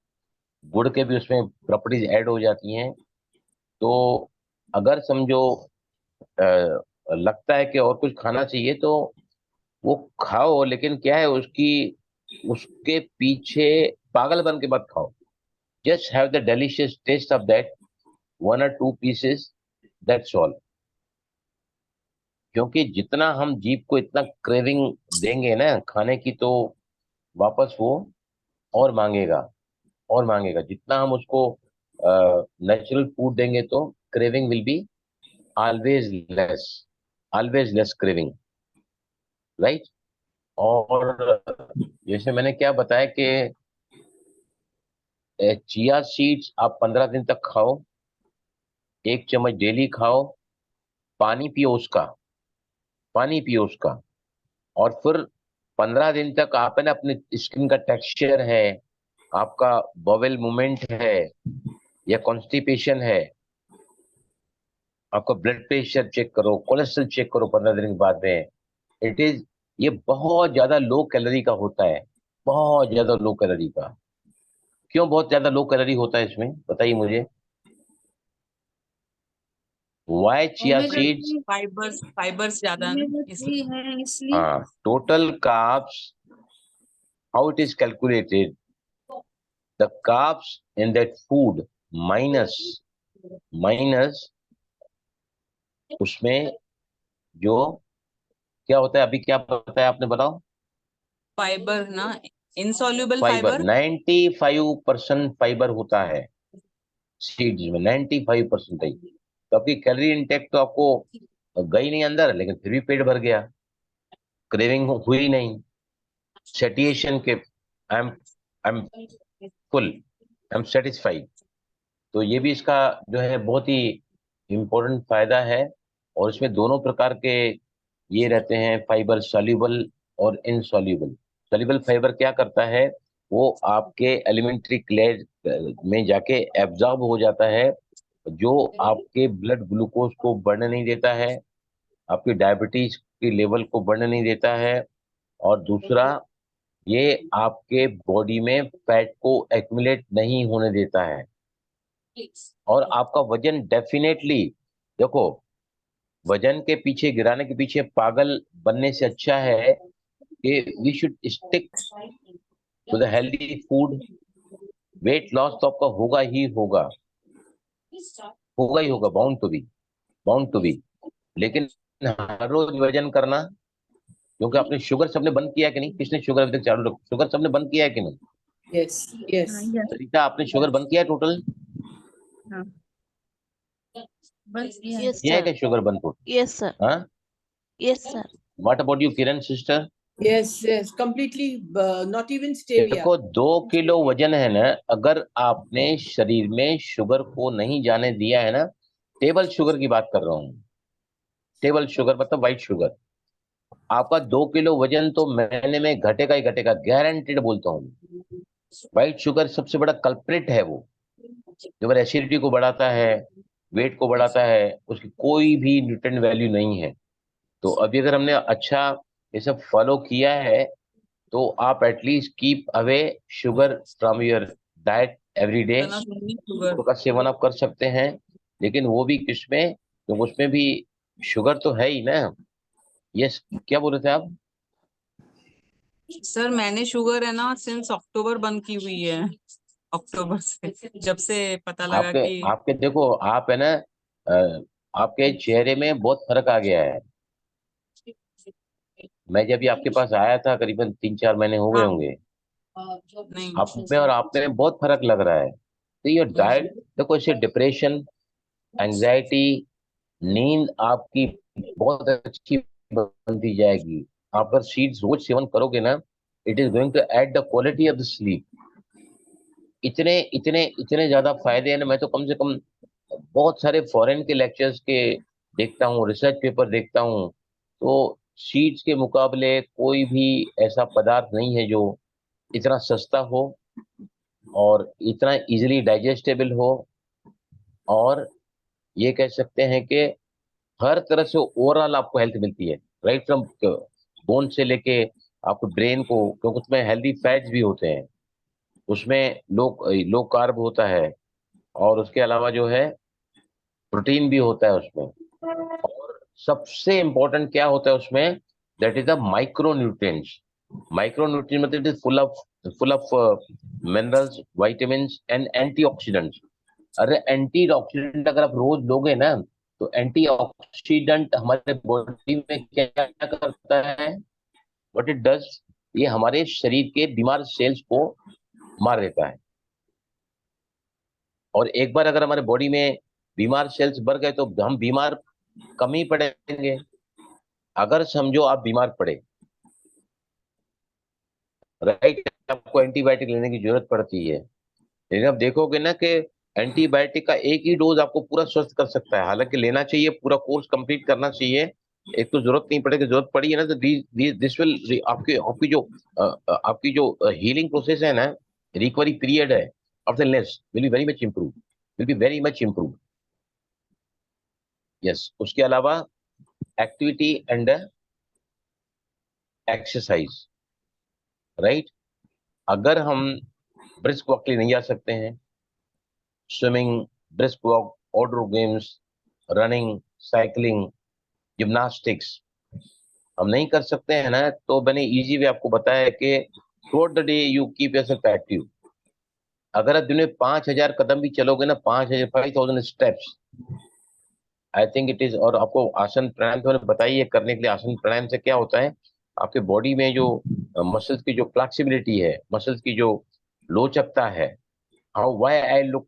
गुड़ के भी उसमें प्रॉपर्टीज ऐड हो जाती हैं। तो अगर समझो लगता है कि और कुछ खाना चाहिए, तो वो खाओ, लेकिन क्या है उसकी, उसके पीछे पागल बन के मत खाओ। Just have the delicious taste of that 1 or 2 pieces, that's all. क्योंकि जितना हम जीभ को इतना क्रेविंग देंगे ना खाने की, तो वापस वो और मांगेगा, और मांगेगा। जितना हम उसको नेचुरल फूड देंगे, तो craving will be always less, always less craving, right. और जैसे मैंने क्या बताया कि चिया सीड्स आप 15 दिन तक खाओ, 1 चम्मच डेली खाओ, पानी पियो उसका, पानी पियो उसका। और फिर 15 दिन तक आप है ना, अपने स्किन का टेक्सचर है, आपका बॉवेल मूवमेंट है, या कॉन्स्टिपेशन है, आपका ब्लड प्रेशर चेक करो, कोलेस्ट्रॉल चेक करो 15 दिन के बाद में। इट इज, ये बहुत ज्यादा लो कैलोरी का होता है, बहुत ज्यादा लो कैलोरी का। क्यों बहुत ज्यादा लो कैलोरी होता है इसमें, बताइए मुझे। Why chia omega seeds, 3, fibres ज्यादा ना ओमेगा इसलिए। 3 है इसलिए। हाँ, total carbs, how it is calculated, the carbs in that food minus, minus उसमें जो क्या होता है, अभी क्या बताया आपने, बताओ। फाइबर ना, इनसॉल्युबल फाइबर, फाइबर। 95% फाइबर होता है सीड्स में, 95% ही। तो आपकी कैलोरी इंटेक तो आपको गई नहीं अंदर, लेकिन फिर भी पेट भर गया, क्रेविंग हुई नहीं, सेटिएशन के, I am full, I am satisfied. तो ये भी इसका जो है बहुत ही इम्पोर्टेंट फायदा है। और इसमें दोनों प्रकार के ये रहते हैं, फाइबर सॉल्युबल और इनसॉल्युबल। सॉल्युबल फाइबर क्या करता है, वो आपके एलिमेंट्री क्लेज में जाके एब्जॉर्ब हो जाता है, जो आपके ब्लड ग्लूकोज को बढ़ने नहीं देता है, आपकी डायबिटीज के लेवल को बढ़ने नहीं देता है, और दूसरा ये आपके बॉडी में फैट को एक्यूमुलेट नहीं होने देता है, और आपका वजन डेफिनेटली, देखो, वजन के पीछे गिराने के पीछे पागल बनने से अच्छा है कि we should stick to the healthy food. Weight loss तो आपका होगा ही होगा, होगा ही होगा, bound to be, bound to be. लेकिन हर रोज वजन करना, क्योंकि आपने शुगर सबने बंद किया है कि नहीं? किसने शुगर अभी तक चालू रखा? शुगर सबने बंद किया है कि नहीं? Yes, yes. सरिता, आपने शुगर बंद किया है टोटल? बस किया Yes, किया है sir. क्या शुगर बंद टोटल? Yes, sir. हाँ, Yes, sir. What about you Kiran sister? Yes, yes, completely, not even stevia. देखो 2 किलो वजन है ना, अगर आपने शरीर में शुगर को नहीं जाने दिया है ना, टेबल शुगर की बात कर रहा हूँ, टेबल शुगर मतलब व्हाइट शुगर, आपका 2 किलो वजन तो महीने में घटेगा ही घटेगा, गारंटेड बोलता हूँ। व्हाइट शुगर सबसे बड़ा कल्प्रिट है, वो जो एसिडिटी को बढ़ाता है, वेट को बढ़ाता है, उसकी कोई भी न्यूट्रिएंट वैल्यू नहीं है। तो अभी अगर हमने अच्छा ये सब फॉलो किया है, तो आप at least keep away sugar from your diet every day. Sugar गुड़ का सेवन आप कर सकते हैं, लेकिन वो भी किसमें, तो उसमें भी शुगर तो है ही ना। यस, क्या बोल रहे थे आप? सर मैंने शुगर है ना सिंस अक्टूबर बंद की हुई है, अक्टूबर से, जब से पता लगा आपके कि आपके देखो, आप है ना, आपके चेहरे में बहुत फर्क आ गया है। मैं जब भी आपके पास आया था, करीबन 3-4 महीने हो गए हाँ होंगे, नहीं आप में और आप में बहुत फर्क लग रहा है। तो ये डाइट देखो, इससे डिप्रेशन, एंजाइटी, नींद आपकी बहुत अच्छी बनती जाएगी। आप अगर सीड्स रोज सेवन करोगे ना, it is going to add the quality of the sleep. इतने इतने इतने ज्यादा फायदे हैं ना, मैं तो कम से कम बहुत सारे फॉरेन के लेक्चर्स के देखता हूँ, रिसर्च पेपर देखता हूँ, तो सीड्स के मुकाबले कोई भी ऐसा पदार्थ नहीं है जो इतना सस्ता हो और इतना इजीली डाइजेस्टेबल हो, और ये कह सकते हैं कि हर तरह से ओवरऑल आपको हेल्थ मिलती है, राइट फ्रॉम बोन से लेके आपको ब्रेन को, क्योंकि उसमें हेल्दी फैट्स भी होते हैं, उसमें लो कार्ब होता है, और उसके अलावा जो है प्रोटीन भी होता है उसमें, और सबसे इम्पोर्टेंट क्या होता है उसमें, that is the micro nutrients. Micro nutrient मतलब it is full of minerals, vitamins and antioxidants. अरे एंटीऑक्सीडेंट अगर आप रोज लोगे ना, तो एंटीऑक्सीडेंट हमारे बॉडी में क्या करता है, व्हाट इट डज, ये हमारे शरीर के बीमार सेल्स को मार देता है। और एक बार अगर हमारे बॉडी में बीमार सेल्स बढ़ गए, तो हम बीमार कम ही पड़ेंगे। अगर समझो आप बीमार पड़े, राइट, आपको एंटीबायोटिक लेने की जरूरत पड़ती है, लेकिन आप देखोगे ना कि एंटीबायोटिक का एक ही डोज आपको पूरा स्वस्थ कर सकता है। हालांकि लेना चाहिए, पूरा कोर्स कंप्लीट करना चाहिए। एक तो जरूरत नहीं पड़ेगी, जरूरत पड़ी है ना, तो दिस विल आपकी आपकी जो हीलिंग प्रोसेस है ना, रिकवरी पीरियड है of the less will be very much improve, will be very much improve. Yes, उसके अलावा एक्टिविटी एंड एक्सरसाइज, राइट। अगर हम ब्रिस्क वॉक के लिए नहीं जा सकते हैं, swimming, brisk walk, outdoor games, running, cycling, gymnastics हम नहीं कर सकते हैं ना, तो मैंने इजी वे आपको बताया है कि through the day you keep yourself active. अगर आप दिन में 5,000 कदम भी चलोगे ना, 5,000 5,000 steps, I think it is. और आपको आसन प्राणायाम तो मैंने बताई है करने के लिए। आसन प्राणायाम से क्या होता है, आपके बॉडी में जो मसल्स की जो फ्लेक्सिबिलिटी है, मसल्स की जो लोचकता है, how why I look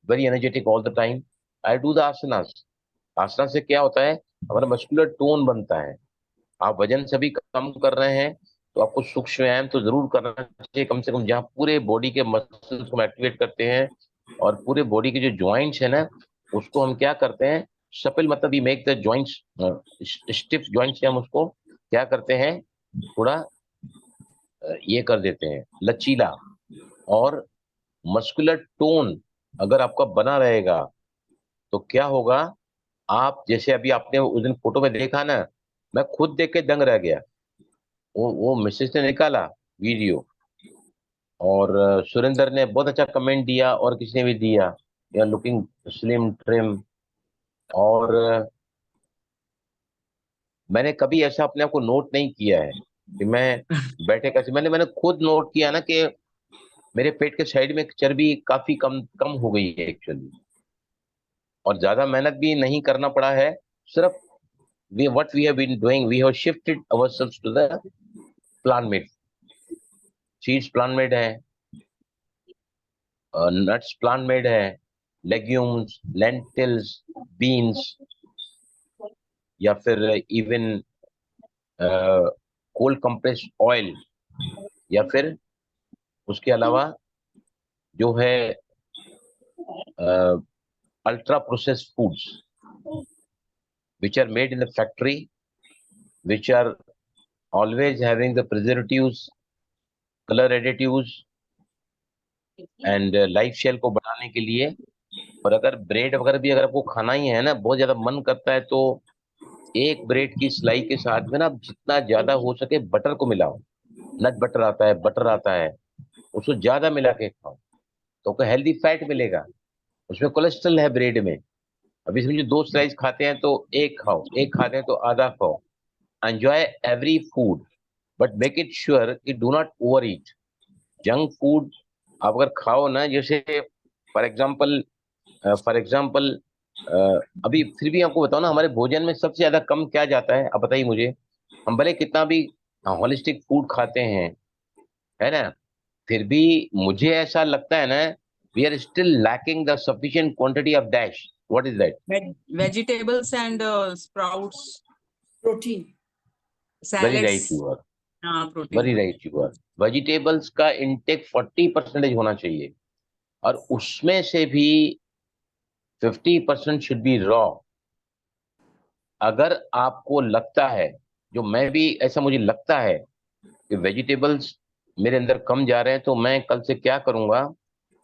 very energetic all the time, I do the asanas. Asana से क्या होता है, हमारा मस्कुलर टोन बनता है। आप वजन से भी कम कर रहे हैं, तो आपको सूक्ष्म व्यायाम तो जरूर करना चाहिए, कम से कम, जहाँ पूरे बॉडी के मसल्स को एक्टिवेट करते हैं, और पूरे बॉडी के जो ज्वाइंट्स है ना, उसको हम क्या करते हैं, सपिल मतलब we make the joints stiff joints, हम उसको क्या करते हैं, थोड़ा ये कर देते हैं लचीला, और मस्कुलर टोन अगर आपका बना रहेगा तो क्या होगा, आप जैसे अभी आपने उस दिन फोटो में देखा ना, मैं खुद देख के दंग रह गया। वो मिसेस ने निकाला वीडियो, और सुरेंद्र ने बहुत अच्छा कमेंट दिया, और किसी ने भी दिया, you are looking slim trim. और मैंने कभी ऐसा अपने आप को नोट नहीं किया है कि मैं बैठे कैसे, मैंने खुद नोट किया ना कि मेरे पेट के साइड में चर्बी काफी कम कम हो गई है एक्चुअली, और ज्यादा मेहनत भी नहीं करना पड़ा है। सिर्फ we have been doing, we have shifted ourselves to the plant made seeds, plant made है, nuts plant made है, legumes, lentils, beans, या फिर इवन कोल्ड कंप्रेस्ड ऑयल, या फिर उसके अलावा जो है ultra processed foods which are made in the factory, which are always having the preservatives, color additives and life style को बढ़ाने के लिए। और अगर ब्रेड वगैरह भी अगर आपको खाना ही है ना, बहुत ज्यादा मन करता है, तो एक ब्रेड की सिलाई के साथ में ना आप जितना ज्यादा हो सके बटर को मिलाओ। नट बटर आता है, बटर आता है, उसको ज्यादा मिला के खाओ तो हेल्दी फैट मिलेगा। उसमें कोलेस्ट्रॉल है ब्रेड में। अभी समझो 2 स्लाइस खाते हैं तो एक खाओ, एक खाते हैं तो आधा खाओ। Enjoy every food, but make it sure कि do not overeat. Junk food आप अगर खाओ ना, जैसे फॉर एग्जाम्पल अभी फिर भी आपको बताओ ना, हमारे भोजन में सबसे ज्यादा कम क्या जाता है, आप बताइए मुझे। हम भले कितना भी होलिस्टिक फूड खाते हैं, है ना, फिर भी मुझे ऐसा लगता है ना, we are still lacking the sufficient quantity of dash. What is that? Vegetables and sprouts, Protein. Very right salads. You are, हाँ, protein. Very right you are. Vegetables का इनटेक 40% होना चाहिए, और उसमें से भी 50% शुड बी रॉ। अगर आपको लगता है, जो मैं भी ऐसा मुझे लगता है कि वेजिटेबल्स मेरे अंदर कम जा रहे हैं, तो मैं कल से क्या करूंगा,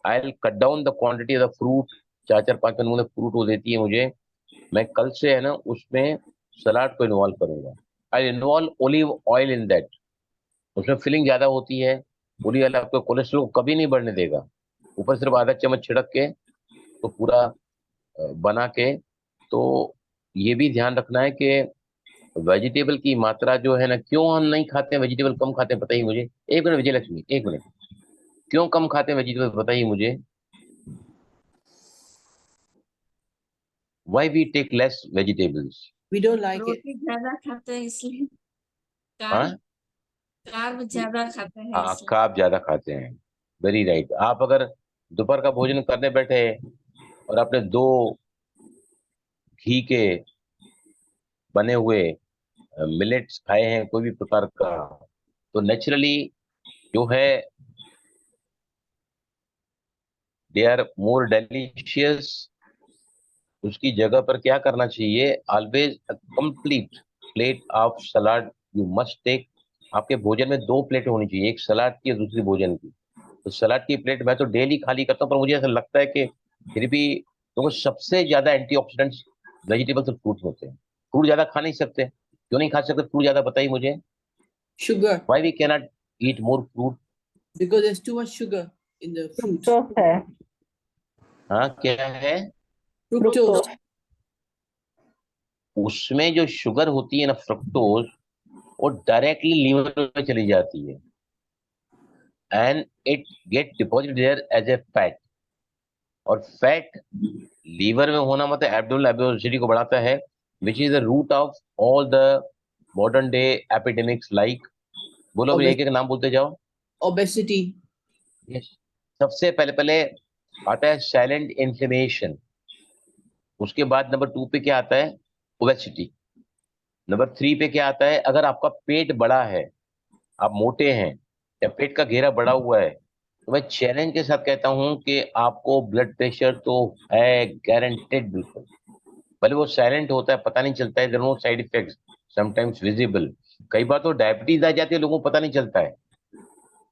I will cut down the quantity of the fruit. 4-4-5 नमूने फ्रूट वो देती है मुझे, मैं कल से है ना उसमें सलाद को इन्वॉल्व करूंगा। I involve olive oil in that. उसमें फिलिंग ज्यादा होती है, ओलिव ऑयल आपको कोलेस्ट्रॉल को कभी नहीं बढ़ने देगा। ऊपर सिर्फ आधा चम्मच छिड़क के तो पूरा बना के। तो ये भी ध्यान रखना है कि वेजिटेबल की मात्रा जो है ना, क्यों हम नहीं खाते हैं वेजिटेबल, कम खाते हैं, बताइए मुझे। एक मिनट विजय लक्ष्मी, एक मिनट, क्यों कम खाते हैं वेजिटेबल, बताइए मुझे। Why we take less vegetables? We don't like it. रोटी ज्यादा खाते हैं इसलिए, हाँ, कार्ब ज्यादा खाते हैं इसलिए। कार्ब ज्यादा खाते हैं। Very right. आप अगर दोपहर का भोजन करने बैठे और आपने 2 घी के बने हुए मिलेट्स खाए हैं कोई भी प्रकार का, तो नेचुरली जो है दे आर मोर डेलिशियस। उसकी जगह पर क्या करना चाहिए, always complete plate of salad you must take. आपके भोजन में 2 प्लेट होनी चाहिए, एक सलाद की और दूसरी भोजन की। तो सलाद की प्लेट मैं तो डेली खाली करता हूँ, पर मुझे ऐसा लगता है कि फिर भी तो सबसे ज्यादा एंटीऑक्सीडेंट्स वेजिटेबल्स और फ्रूट होते हैं। फ्रूट ज्यादा खा नहीं सकते, क्यों नहीं खा सकते फ्रूट ज्यादा, बताइए मुझे। Sugar. Why we can not eat more fruit? Because there's too much sugar in the fruit. Fructose है, हाँ, क्या है? Fructose. उसमें जो शुगर होती है ना, फ्रक्टोज, वो डायरेक्टली लीवर में चली जाती है and it get deposit there as a fat. और फैट लीवर में होना मतलब एब्डोमिनल ओबेसिटी को बढ़ाता है, which is the root of all the modern day epidemics. Like बोलो, एक एक नाम बोलते जाओ। Obesity. Yes. सबसे पहले पहले आता है साइलेंट इन्फ्लेमेशन, उसके बाद नंबर 2 पे क्या आता है, ओबेसिटी। नंबर 3 पे क्या आता है, अगर आपका पेट बड़ा है, आप मोटे हैं, या पेट का घेरा बड़ा हुआ है, तो मैं चैलेंज के साथ कहता हूं कि आपको ब्लड प्रेशर तो है गारंटेड, बिल्कुल। भले वो साइलेंट होता है, पता नहीं चलता है, there no side effects, sometimes visible, कई बार तो डायबिटीज आ जाती है, लोगों को पता नहीं चलता है।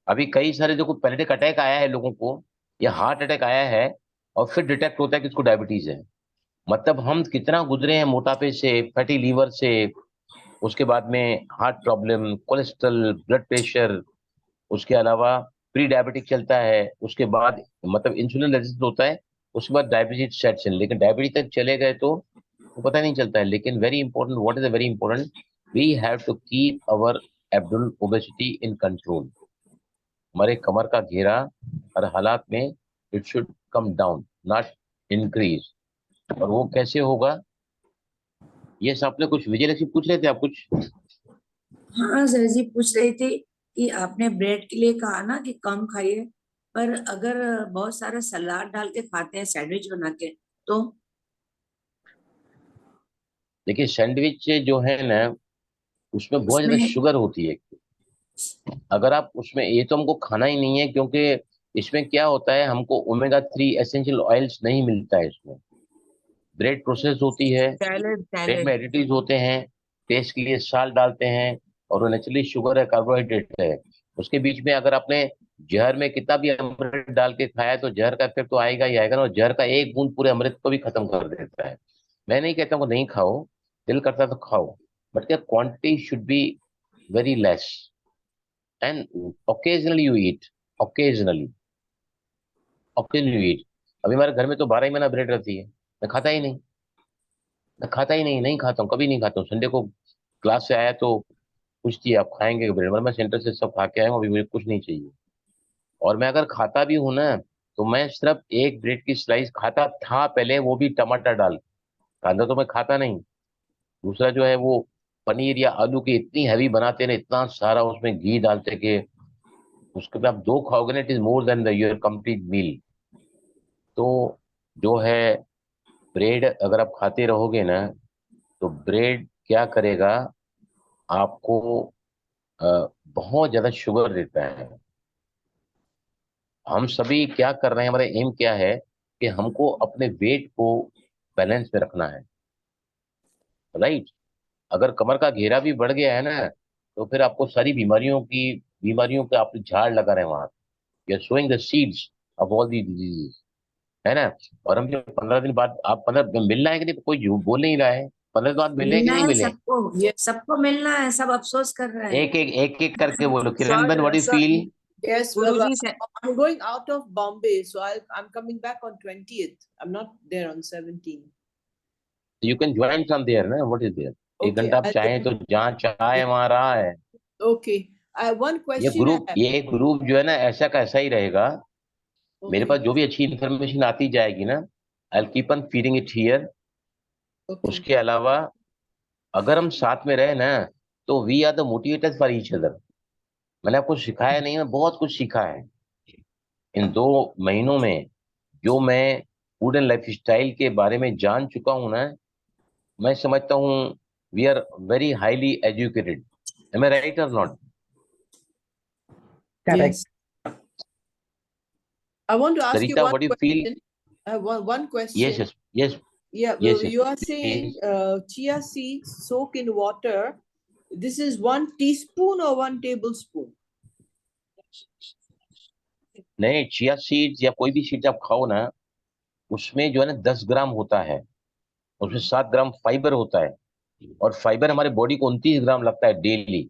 अभी कई सारे जो पैनिक अटैक आया है लोगों को, या हार्ट अटैक आया है, और फिर डिटेक्ट होता है कि इसको डायबिटीज है। मतलब हम कितना गुजरे हैं मोटापे से, फैटी लीवर से, उसके बाद में heart problem, cholesterol, blood pressure, उसके अलावा प्री डायबिटिक चलता है, उसके बाद मतलब इंसुलिन रेजिस्टेंस होता है, उसके बाद डायबिटीज सेट्स इन। लेकिन डायबिटीज तक चले गए तो पता नहीं चलता है। लेकिन very important, what is very important, we have to keep our abdominal obesity in control. हमारे कमर का घेरा हर हालात में it should come down, not increase. और वो कैसे होगा? ये सब आपने कुछ विजय पूछ रहे थे आप कुछ? हाँ सर जी, पूछ रही थी कि आपने ब्रेड के लिए कहा ना कि कम खाइए, पर अगर बहुत सारा सलाद डाल के खाते हैं सैंडविच बना के तो? देखिए सैंडविच जो है ना, उसमें बहुत ज्यादा उसमें शुगर होती है। अगर आप उसमें, ये तो हमको खाना ही नहीं है, क्योंकि इसमें क्या होता है, हमको ओमेगा 3 एसेंशियल ऑयल्स नहीं मिलता है इसमें। ब्रेड प्रोसेस होती है, सैलेड ब्रेड में सैलेड एडिटिव्स होते हैं, टेस्ट के लिए साल्ट डालते हैं, और वो नेचुरली शुगर है, कार्बोहाइड्रेट है। उसके बीच में अगर आपने जहर में कितना भी अमृत डाल के खाया है, तो जहर का इफेक्ट तो आएगा ही आएगा ना, और जहर का एक बूंद पूरे अमृत को भी खत्म कर देता है। मैं नहीं कहता हूँ नहीं खाओ, दिल करता है तो खाओ, बट क्या quantity should be very less, and occasionally you eat, occasionally occasionally you eat। अभी हमारे घर में तो 12 ही महीना ब्रेड रहती है, मैं खाता ही नहीं, मैं खाता ही नहीं, नहीं खाता हूँ, कभी नहीं खाता हूँ। संडे को क्लास से आया तो पूछती है आप खाएंगे ब्रेड, मैं सेंटर से सब खा के आया हूँ, अभी मुझे कुछ नहीं चाहिए। और मैं अगर खाता भी हूँ ना, तो मैं सिर्फ एक ब्रेड की स्लाइस खाता था पहले, वो भी टमाटर डाल के। कांदा तो मैं खाता नहीं। दूसरा जो है वो पनीर या आलू की इतनी हैवी बनाते हैं ना, इतना सारा उसमें घी डालते के, उसके बाद आप दो खाओगे ना, it is more than the your complete meal. तो जो है, ब्रेड अगर आप खाते रहोगे ना, तो ब्रेड क्या करेगा आपको, बहुत ज्यादा शुगर देता है। हम सभी क्या कर रहे हैं, हमारा एम क्या है कि हमको अपने वेट को बैलेंस में रखना है, राइट। अगर कमर का घेरा भी बढ़ गया है ना, तो फिर आपको सारी बीमारियों के आप झाड़ लगा रहे हैं वहां। You are sowing the seeds of all the diseases, है ना। और हम जो 15 दिन बाद, आप 15 मिलना है कि नहीं, कोई झूठ बोल नहीं रहा है, 15 दिन बाद मिले कि मिलना नहीं है मिले? सबको, सबको मिलना है, सब अफसोस कर रहे हैं। एक एक करके बोलो। किरणबेन, Sir, what you sir, feel? yes, गुरुजी से I'm going out of Bombay, so I'm coming back on 20th. I'm not there on 17th. You can join from there ना, व्हाट इज देयर। एक Okay, घंटा आप चाहें तो जहाँ चाहे वहां रहा है। okay. I one question I have. ये ग्रुप जो है ना, ऐसा का ऐसा ही रहेगा। मेरे Okay, पास जो भी अच्छी इन्फॉर्मेशन आती जाएगी ना, I will keep on feeding it here. okay. उसके अलावा अगर हम साथ में रहे ना, तो we are the motivators for each other. मैंने आपको सिखाया नहीं, मैं बहुत कुछ सीखा है इन 2 महीनों में। जो मैं फूड एंड लाइफ स्टाइल के बारे में जान चुका हूं ना, मैं समझता हूँ we are very highly educated. Am I right और not? Correct. Yes. I want to ask you Sarita, one what you feel? question. I have one yes question. Yes yes Yeah, yes you are saying please. chia seeds soak in water. This is 1 teaspoon or 1 tablespoon? नहीं, chia seeds या कोई भी seeds आप खाओ ना, उसमें जो है ना 10 ग्राम होता है, उसमें 7 ग्राम फाइबर होता है, और फाइबर हमारे बॉडी को 29 ग्राम लगता है डेली।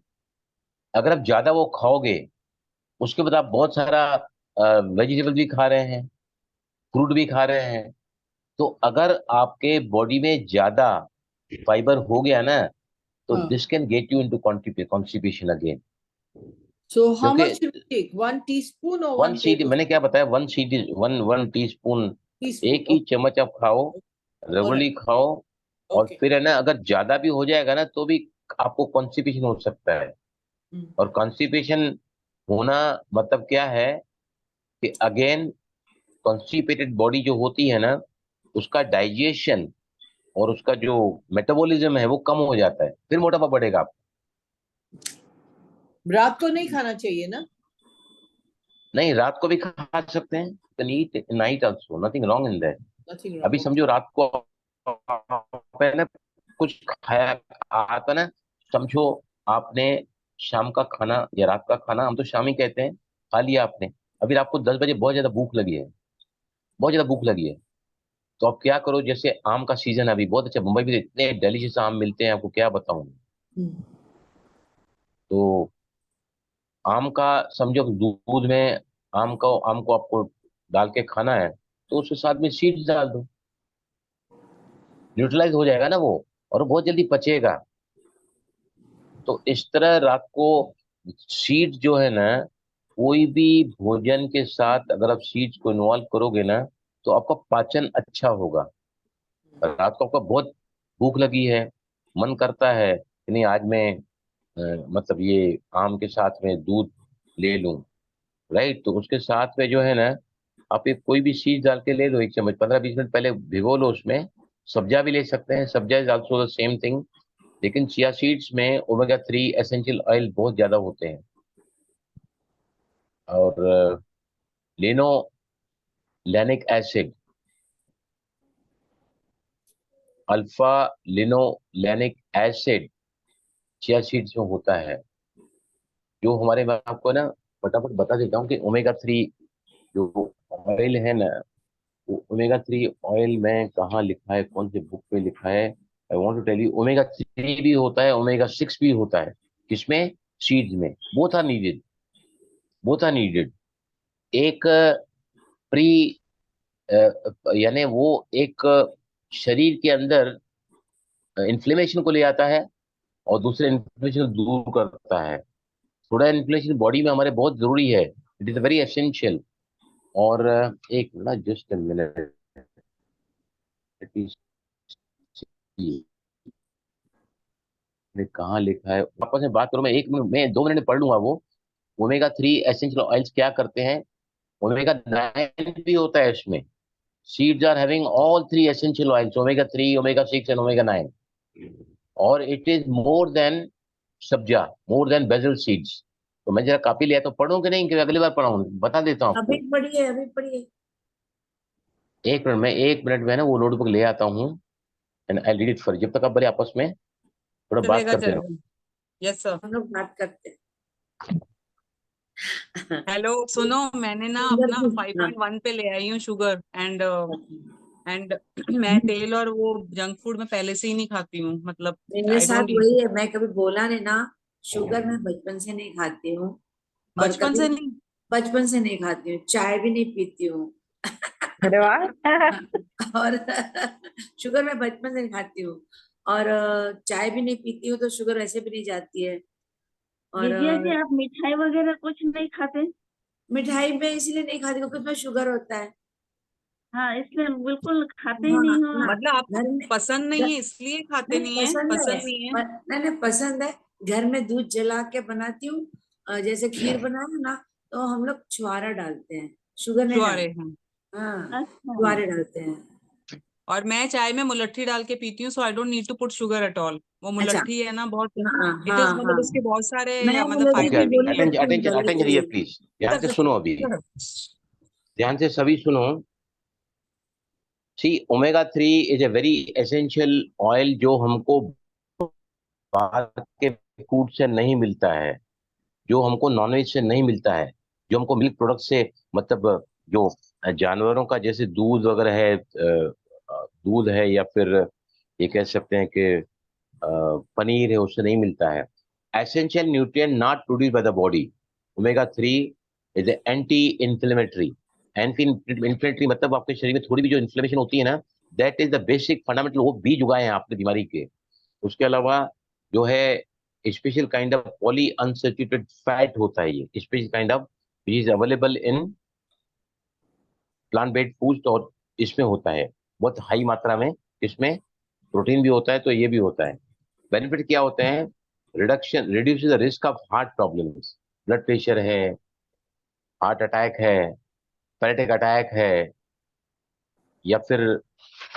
अगर आप ज्यादा वो खाओगे, उसके बाद आप बहुत सारा वेजिटेबल भी खा रहे हैं, फ्रूट भी खा रहे हैं, तो अगर आपके बॉडी में ज्यादा फाइबर हो गया ना, तो Huh. This can get you into constipation again. So how क्योंकि much should we take? 1 teaspoon or one one seed, मैंने tablespoon? क्या बताया, one seed is one one tea spoon. Teaspoon. एक ही चम्मच आप खाओ, All right. रेगुलरली खाओ। और Okay. फिर है ना, अगर ज्यादा भी हो जाएगा ना, तो भी आपको कॉन्स्टिपेशन हो सकता है। Mm. और कॉन्स्टिपेशन होना मतलब क्या है कि अगेन कॉन्स्टिपेटेड बॉडी जो होती है ना, उसका डाइजेशन और उसका जो मेटाबॉलिज्म है वो कम हो जाता है, फिर मोटापा बढ़ेगा आप। रात को नहीं खाना चाहिए ना? नहीं, रात को भी खा सकते हैं, can eat night also, nothing wrong in that. Nothing wrong. अभी Okay. समझो रात को आपने कुछ खाया आता ना, समझो आपने शाम का खाना या रात का खाना, हम तो शाम ही कहते हैं, खा लिया आपने, अभी आपको 10 बजे बहुत ज्यादा भूख लगी है, बहुत ज्यादा भूख लगी है, तो आप क्या करो, जैसे आम का सीजन है अभी, बहुत अच्छा, मुंबई में इतने डेलीशियस आम मिलते हैं, आपको क्या बताऊं। हम्म, तो आम का समझो कि दूध में आम को आपको डाल के खाना है, तो उसके साथ में सीड्स डाल दो, न्यूट्रलाइज हो जाएगा ना वो, और वो बहुत जल्दी पचेगा। तो इस तरह रात को सीड्स जो है ना, कोई भी भोजन के साथ अगर आप सीड्स को इन्वॉल्व करोगे ना, तो आपका पाचन अच्छा होगा। रात को आपका बहुत भूख लगी है, मन करता है कि नहीं आज मैं मतलब ये आम के साथ में दूध ले लूं, राइट, तो उसके साथ में जो है ना, आप एक कोई भी चीज डाल के ले लो, 1 चम्मच, 15-20 मिनट पहले भिगो लो उसमें। सब्जा भी ले सकते हैं, sabja is also the same thing, लेकिन चिया सीड्स में ओमेगा 3 एसेंशियल ऑयल बहुत ज्यादा होते हैं। और linolenic acid, alpha linolenic acid chia seeds में होता है, जो हमारे, मैं आपको ना फटाफट बता देता हूँ कि ओमेगा 3 जो ऑयल है ना, ओमेगा 3 ऑयल में कहाँ लिखा है, कौन से बुक पे लिखा है, I want to tell you, omega 3 भी होता है, ओमेगा 6 भी होता है, किसमें, सीड्स में, both are needed, both are needed. एक प्री यानी वो एक शरीर के अंदर इन्फ्लेमेशन को ले आता है, और दूसरे इन्फ्लेमेशन को दूर करता है। थोड़ा इन्फ्लेमेशन बॉडी में हमारे बहुत जरूरी है, इट इज वेरी एसेंशियल। और एक मिनट, जस्ट मिनट, कहाँ लिखा है, वापस में बात करूं, मैं 1 मिनट में 2 मिनट में पढ़ लूंगा वो। ओमेगा 3 एसेंशियल ऑयल्स क्या करते हैं, ओमेगा 9 भी होता है इसमें, seeds are having all 3 essential oils, omega 3, omega 6 and omega 9, और it is more than sabja, more than basil seeds. तो मैं जरा कॉपी लिया तो पढ़ूं कि नहीं, कि अगली बार पढ़ाऊं, बता देता हूँ अभी आपको। पढ़िए, अभी पढ़िए। 1 मिनट में ना वो नोटबुक ले आता हूँ, and I read it for, जब तक आप बड़े आपस में थोड़ा बात चलेगा करते रहो। चलेगा। Yes sir. हम लोग बात करते हैं। हेलो सुनो, मैंने ना सुंदर अपना जी, हाँ। 5.1 पे ले आई हूँ शुगर, एंड मैं तेल और वो जंक फूड में पहले से ही नहीं खाती हूँ, मतलब मेरे आई साथ डोंट वही ईट। है, मैं कभी बोला नहीं ना। शुगर मैं बचपन से नहीं खाती हूँ। और बचपन कभी से नहीं। बचपन से नहीं खाती हूँ, चाय भी नहीं पीती हूँ। अरे वाह। और शुगर मैं बचपन से नहीं खाती हूँ। और चाय भी नहीं पीती हूँ, तो शुगर ऐसे भी नहीं जाती है। और विजया जी, आप मिठाई वगैरह कुछ नहीं खाते? मिठाई में इसलिए नहीं खाती क्योंकि उसमें शुगर होता है। हाँ, इसलिए बिल्कुल खाते ही हाँ नहीं हो ना। आप। मतलब आपको घर में पसंद नहीं घर, है इसलिए खाते नहीं नहीं है, पसंद है। पसंद नहीं है। नहीं नहीं पसंद है। घर में दूध जला के बनाती हूँ। जैसे खीर बनाए ना, तो हम लोग छुआरा डालते हैं, शुगर नहीं छुआरे डालते। हैं। हाँ, अच्छा। छुआरे डालते हैं। और मैं चाय में मुलट्ठी डाल के पीती हूँ, so I don't need to put sugar at all. वो अच्छा। मुलट्ठी है ना, बहुत हाँ इट हाँ इज, हाँ। मतलब उसके बहुत सारे मैं मतलब मुझे ओके, फायदे भी भी बोली हैं। अटेंशन लगती हूँ अटेंशन गले अटेंशन के हियर लिए। प्लीज, ध्यान से सुनो अभी, ध्यान से सभी सुनो। See, omega 3 is a very essential oil, जो हमको बाहर के फूड से नहीं मिलता है, जो हमको नॉनवेज से नहीं मिलता है, जो हमको मिल्क प्रोडक्ट से, मतलब जो जानवरों का जैसे दूध वगैरह है, दूध है, या फिर ये कह सकते हैं कि पनीर है, उससे नहीं मिलता है। Essential nutrient not produce by the body, omega 3 is anti inflammatory. Anti inflammatory मतलब आपके शरीर में थोड़ी भी जो इन्फ्लेमेशन होती है ना, that is the basic fundamental, वो बीज उगाए हैं आपकी बीमारी के। उसके अलावा जो है special kind of poly unsaturated fat होता है, ये special kind of is available in plant based food, और इसमें होता है बहुत हाई मात्रा में, इसमें प्रोटीन भी होता है, तो ये भी होता है। बेनिफिट क्या होते हैं, reduction, reduce the risk of heart problems, blood pressure है, हार्ट अटैक है, पैरेटिक अटैक है, या फिर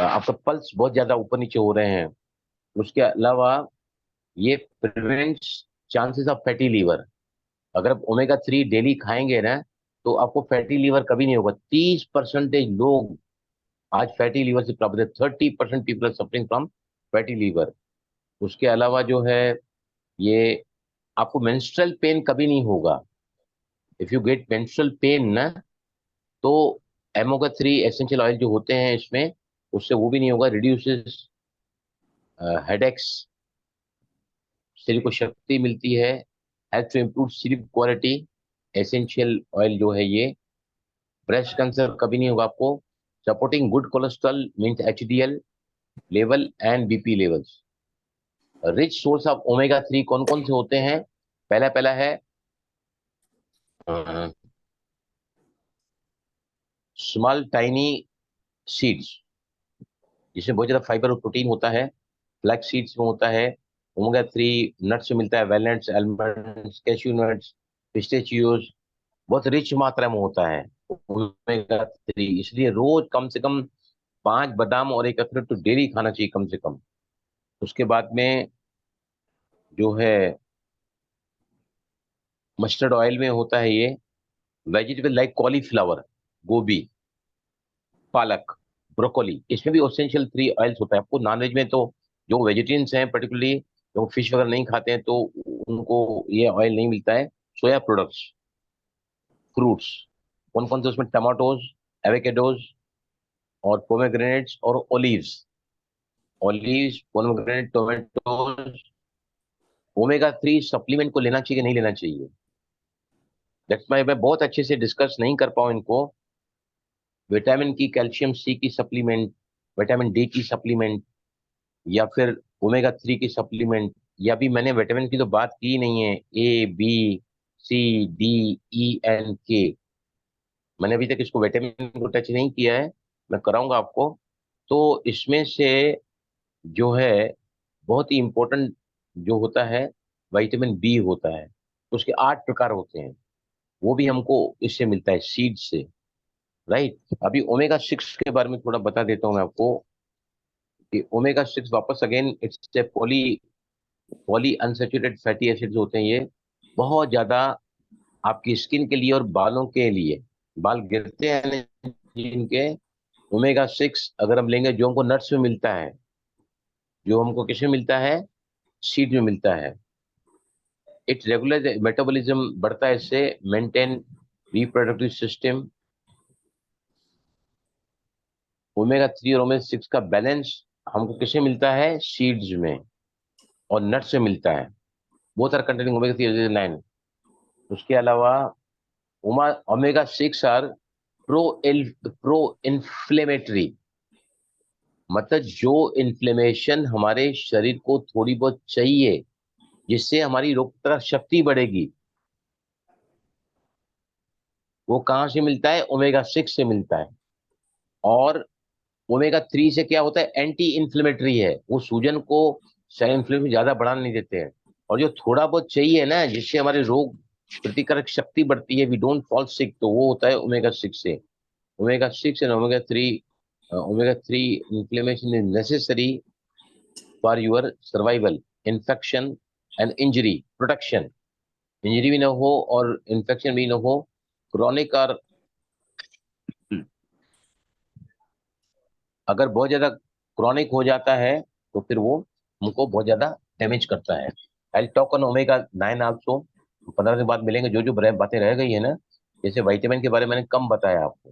आपका पल्स बहुत ज्यादा ऊपर नीचे हो रहे हैं। उसके अलावा ये prevents chances of fatty liver. अगर आप ओमेगा 3 डेली खाएंगे ना, तो आपको फैटी लीवर कभी नहीं होगा। 30% लोग आज फैटी लीवर से प्रॉब्लम है, 30% people are suffering from fatty liver. उसके अलावा जो है, ये आपको मेंस्ट्रुअल पेन कभी नहीं होगा। If you get menstrual pain ना, तो ओमेगा 3 एसेंशियल ऑयल जो होते हैं इसमें, उससे वो भी नहीं होगा। रिड्यूसेस हेडेक्स, शरीर को शक्ति मिलती है। Help to improve sleep quality, essential oil जो है ये। ब्रेस्ट कैंसर कभी नहीं होगा आपको। Supporting good cholesterol means HDL level and BP levels. Rich source of omega 3 कौन कौन से होते हैं? पहला पहला है स्मॉल टाइनी सीड्स, जिसमें बहुत ज्यादा फाइबर और प्रोटीन होता है। फ्लैक्स सीड्स में होता है। ओमेगा 3 नट्स में मिलता है, वैलनट्स, आलमंड्स, कैश्यू नट्स, पिस्टेचियोज, बहुत रिच मात्रा में होता है ओमेगा 3। इसलिए रोज कम से कम 5 बादाम और एक अखरोट तो डेली खाना चाहिए कम से कम। उसके बाद में जो है मस्टर्ड ऑयल में होता है ये। वेजिटेबल लाइक कॉलीफ्लावर, गोभी, पालक, ब्रोकोली, इसमें भी एसेंशियल 3 ऑयल्स होता है। आपको नॉनवेज में तो जो वेजिटेरियंस हैं पर्टिकुलरली, जो फिश वगैरह नहीं खाते हैं, तो उनको ये ऑयल नहीं मिलता है। सोया प्रोडक्ट्स, फ्रूट्स, कौन कौन से उसमें? टमाटोज, एवोकेडोज और पोमेग्रेनेट्स और olives. Olives, pomegranate, tomatoes. Omega 3 supplement को लेना चाहिए कि नहीं लेना चाहिए? दैट्स माई, मैं बहुत अच्छे से डिस्कस नहीं कर पाऊँ इनको। विटामिन की, कैल्शियम सी की सप्लीमेंट, विटामिन डी की सप्लीमेंट, या फिर ओमेगा 3 की सप्लीमेंट, या भी मैंने विटामिन की तो बात की नहीं है। ए, बी, सी, डी, ई, एन, के, मैंने अभी तक इसको विटामिन को टच नहीं किया है, मैं कराऊंगा आपको। तो इसमें से जो है बहुत ही इंपॉर्टेंट जो होता है, विटामिन बी होता है। उसके 8 प्रकार होते हैं, वो भी हमको इससे मिलता है, सीड से। राइट। अभी ओमेगा 6 के बारे में थोड़ा बता देता हूँ मैं आपको कि ओमेगा 6 वापस again it's a poly unsaturated fatty acids होते हैं ये। बहुत ज्यादा आपकी स्किन के लिए और बालों के लिए, बाल गिरते हैं ना जिनके, ओमेगा 6 अगर हम लेंगे, जो हमको नट्स में मिलता है, जो हमको किसमें मिलता है? सीड में मिलता है। इट रेगुलर मेटाबॉलिज्म बढ़ता है इससे, मेंटेन रिप्रोडक्टिव सिस्टम। ओमेगा 3 और ओमेगा 6 का बैलेंस हमको किसमें मिलता है? सीड्स में और नट्स में मिलता है। बोथ आर कंटेनिंग ओमेगा 3 उसके अलावा ओमेगा 6 आर प्रो इन्फ्लेमेटरी, मतलब जो इन्फ्लेमेशन हमारे शरीर को थोड़ी बहुत चाहिए, जिससे हमारी रोग प्रतिरोधक शक्ति बढ़ेगी, वो कहाँ से मिलता है? ओमेगा 6 से मिलता है। और ओमेगा 3 से क्या होता है? एंटी इन्फ्लेमेटरी है, वो सूजन को, सेल इन्फ्लेमेशन ज्यादा बढ़ाने नहीं देते हैं। और जो थोड़ा बहुत चाहिए ना, जिससे हमारे रोग प्रतिकारक शक्ति बढ़ती है, वी डोंट फॉल सिक, तो वो होता है ओमेगा 6 से। Omega 6 and omega 3 inflammation is necessary for your survival, infection and injury protection। Injury भी ना हो और इन्फेक्शन भी ना हो। क्रॉनिक और अगर बहुत ज्यादा क्रॉनिक हो जाता है तो फिर वो हमको बहुत ज्यादा डैमेज करता है। I talk on omega 9 also. 15 दिन बाद मिलेंगे। जो जो बातें रह गई है ना, जैसे विटामिन के बारे में मैंने कम बताया आपको,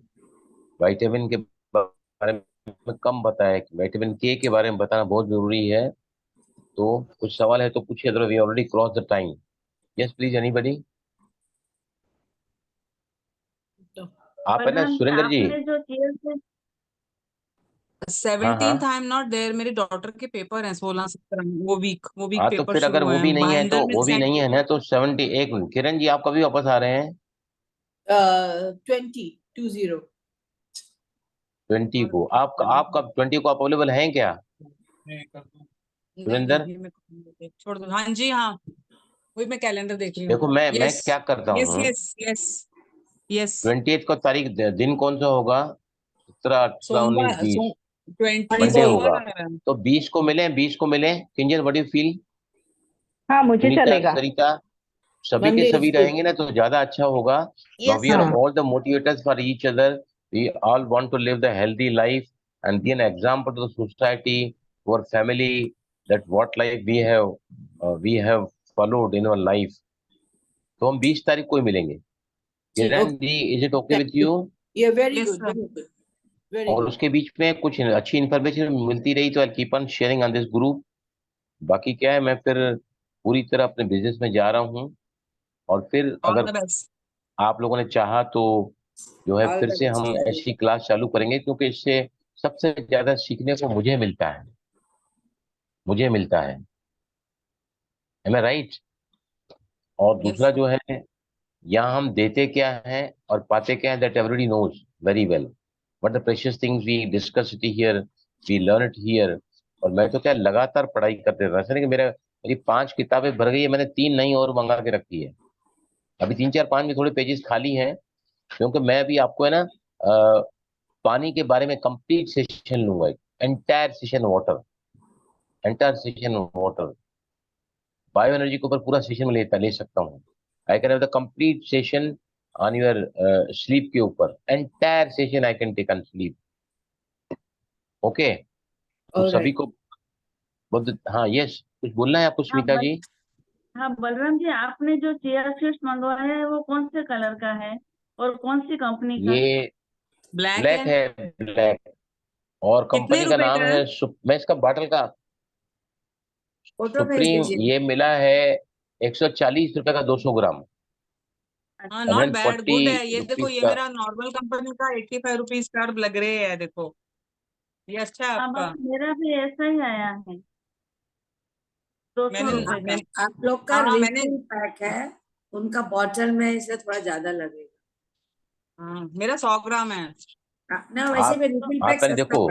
विटामिन के बारे में कम बताया, विटामिन के बारे में बताना बहुत जरूरी है। तो कुछ सवाल है तो पूछिए, otherwise we already cross the time. Yes please, anybody. आप है ना प्रधान जी, सुरेंद्र जी? आपने जो चेयर से 17th I am not there, मेरे डॉटर के पेपर हैं 16-17, वो वीक हाँ, तो पेपर फिर अगर शुरू हुए वो भी हैं। नहीं है तो महेंद्र ने वो भी सेंड नहीं है ना, तो 70। एक मिनट किरण जी, आप कभी वापस आ रहे हैं? 20. 20 को आपका 20 को आप अवेलेबल हैं क्या नहीं सुरेंद्र? ये मैं छोड़ दो। हाँ जी, हाँ वही मैं कैलेंडर देख रही देखो हूँ। मैं यस क्या करता यस हूँ, यस यस यस 28 को तारीख, दिन कौन सा होगा? 17, 18, 19, सोमवार 20 20 मंडे मंडे। होगा। सोमवार आ रहा है। तो 20 को मिले, 20 को मिले। Kinjal, what you feel? हाँ, मुझे सुनीता, चलेगा। सरिता, सभी के Monday सभी is good. रहेंगे ना तो ज्यादा अच्छा होगा। Now Yes, we are sir. हाँ। All the motivators for each other. We all want to live the healthy life and be an example to the society, to our family, that what life we have followed in our life, तो हम 20 तारीख को ही मिलेंगे। Kiran ji, is it okay with you? Yeah, very Yes, good, sir. very good, very और good. उसके बीच में कुछ अच्छी इन्फॉर्मेशन मिलती रही तो I keep on sharing on this group. बाकी क्या है, मैं फिर पूरी तरह अपने बिजनेस में जा रहा हूँ, और फिर All अगर the best. आप लोगों ने चाहा तो जो है All फिर the से best. हम ऐसी क्लास चालू करेंगे, क्योंकि इससे सबसे ज्यादा सीखने को मुझे मिलता है, मुझे मिलता है। M I right? और Yes, दूसरा sir. जो है, यहाँ हम देते क्या हैं और पाते क्या है, that everybody knows very well, but the precious things we discuss it here, we learn it here. और मैं तो क्या लगातार पढ़ाई करते रहता हूँ, ऐसा नहीं कि मेरी 5 किताबें भर गई है, मैंने 3 नई और मंगा के रखी है। अभी 3 4 5 में थोड़े पेजेस खाली हैं, क्योंकि मैं अभी आपको है ना पानी के बारे में कंप्लीट सेशन लूंगा, entire session water, entire session water, bio energy के ऊपर पूरा सेशन में ले सकता हूँ। I can have the complete session on your sleep के ऊपर, entire session I can take on sleep. Okay, तो All सभी right. को बहुत, हाँ यस, कुछ बोलना है आपको हाँ स्मिता जी? हाँ बलराम जी, आपने जो चिया सीड्स मंगवाया है वो कौन से कलर का है और कौन सी कंपनी का? ये Black ब्लैक है। है, ब्लैक, और कितने कंपनी का रुपए नाम का है? है मैं इसका बॉटल का फोटो भेज सुप्रीम, दीजिए। ये मिला है 140 रुपए का 200 ग्राम, हाँ, अच्छा। Not hundred bad, forty good है ये। देखो रुपीज ये का। मेरा नॉर्मल कंपनी का 85 रुपीज का लग रहे हैं। देखो ये अच्छा है हाँ आपका। बस मेरा भी ऐसा ही आया है, 200 मैंने रुपए का। मैंने आप लोग का हाँ मैंने रिफिल पैक है, उनका बॉटल में इसलिए थोड़ा ज्यादा लगेगा। हाँ, मेरा 100 ग्राम है। ना वैसे आप भी रिफिल आप पैक पहले सस्ता देखो,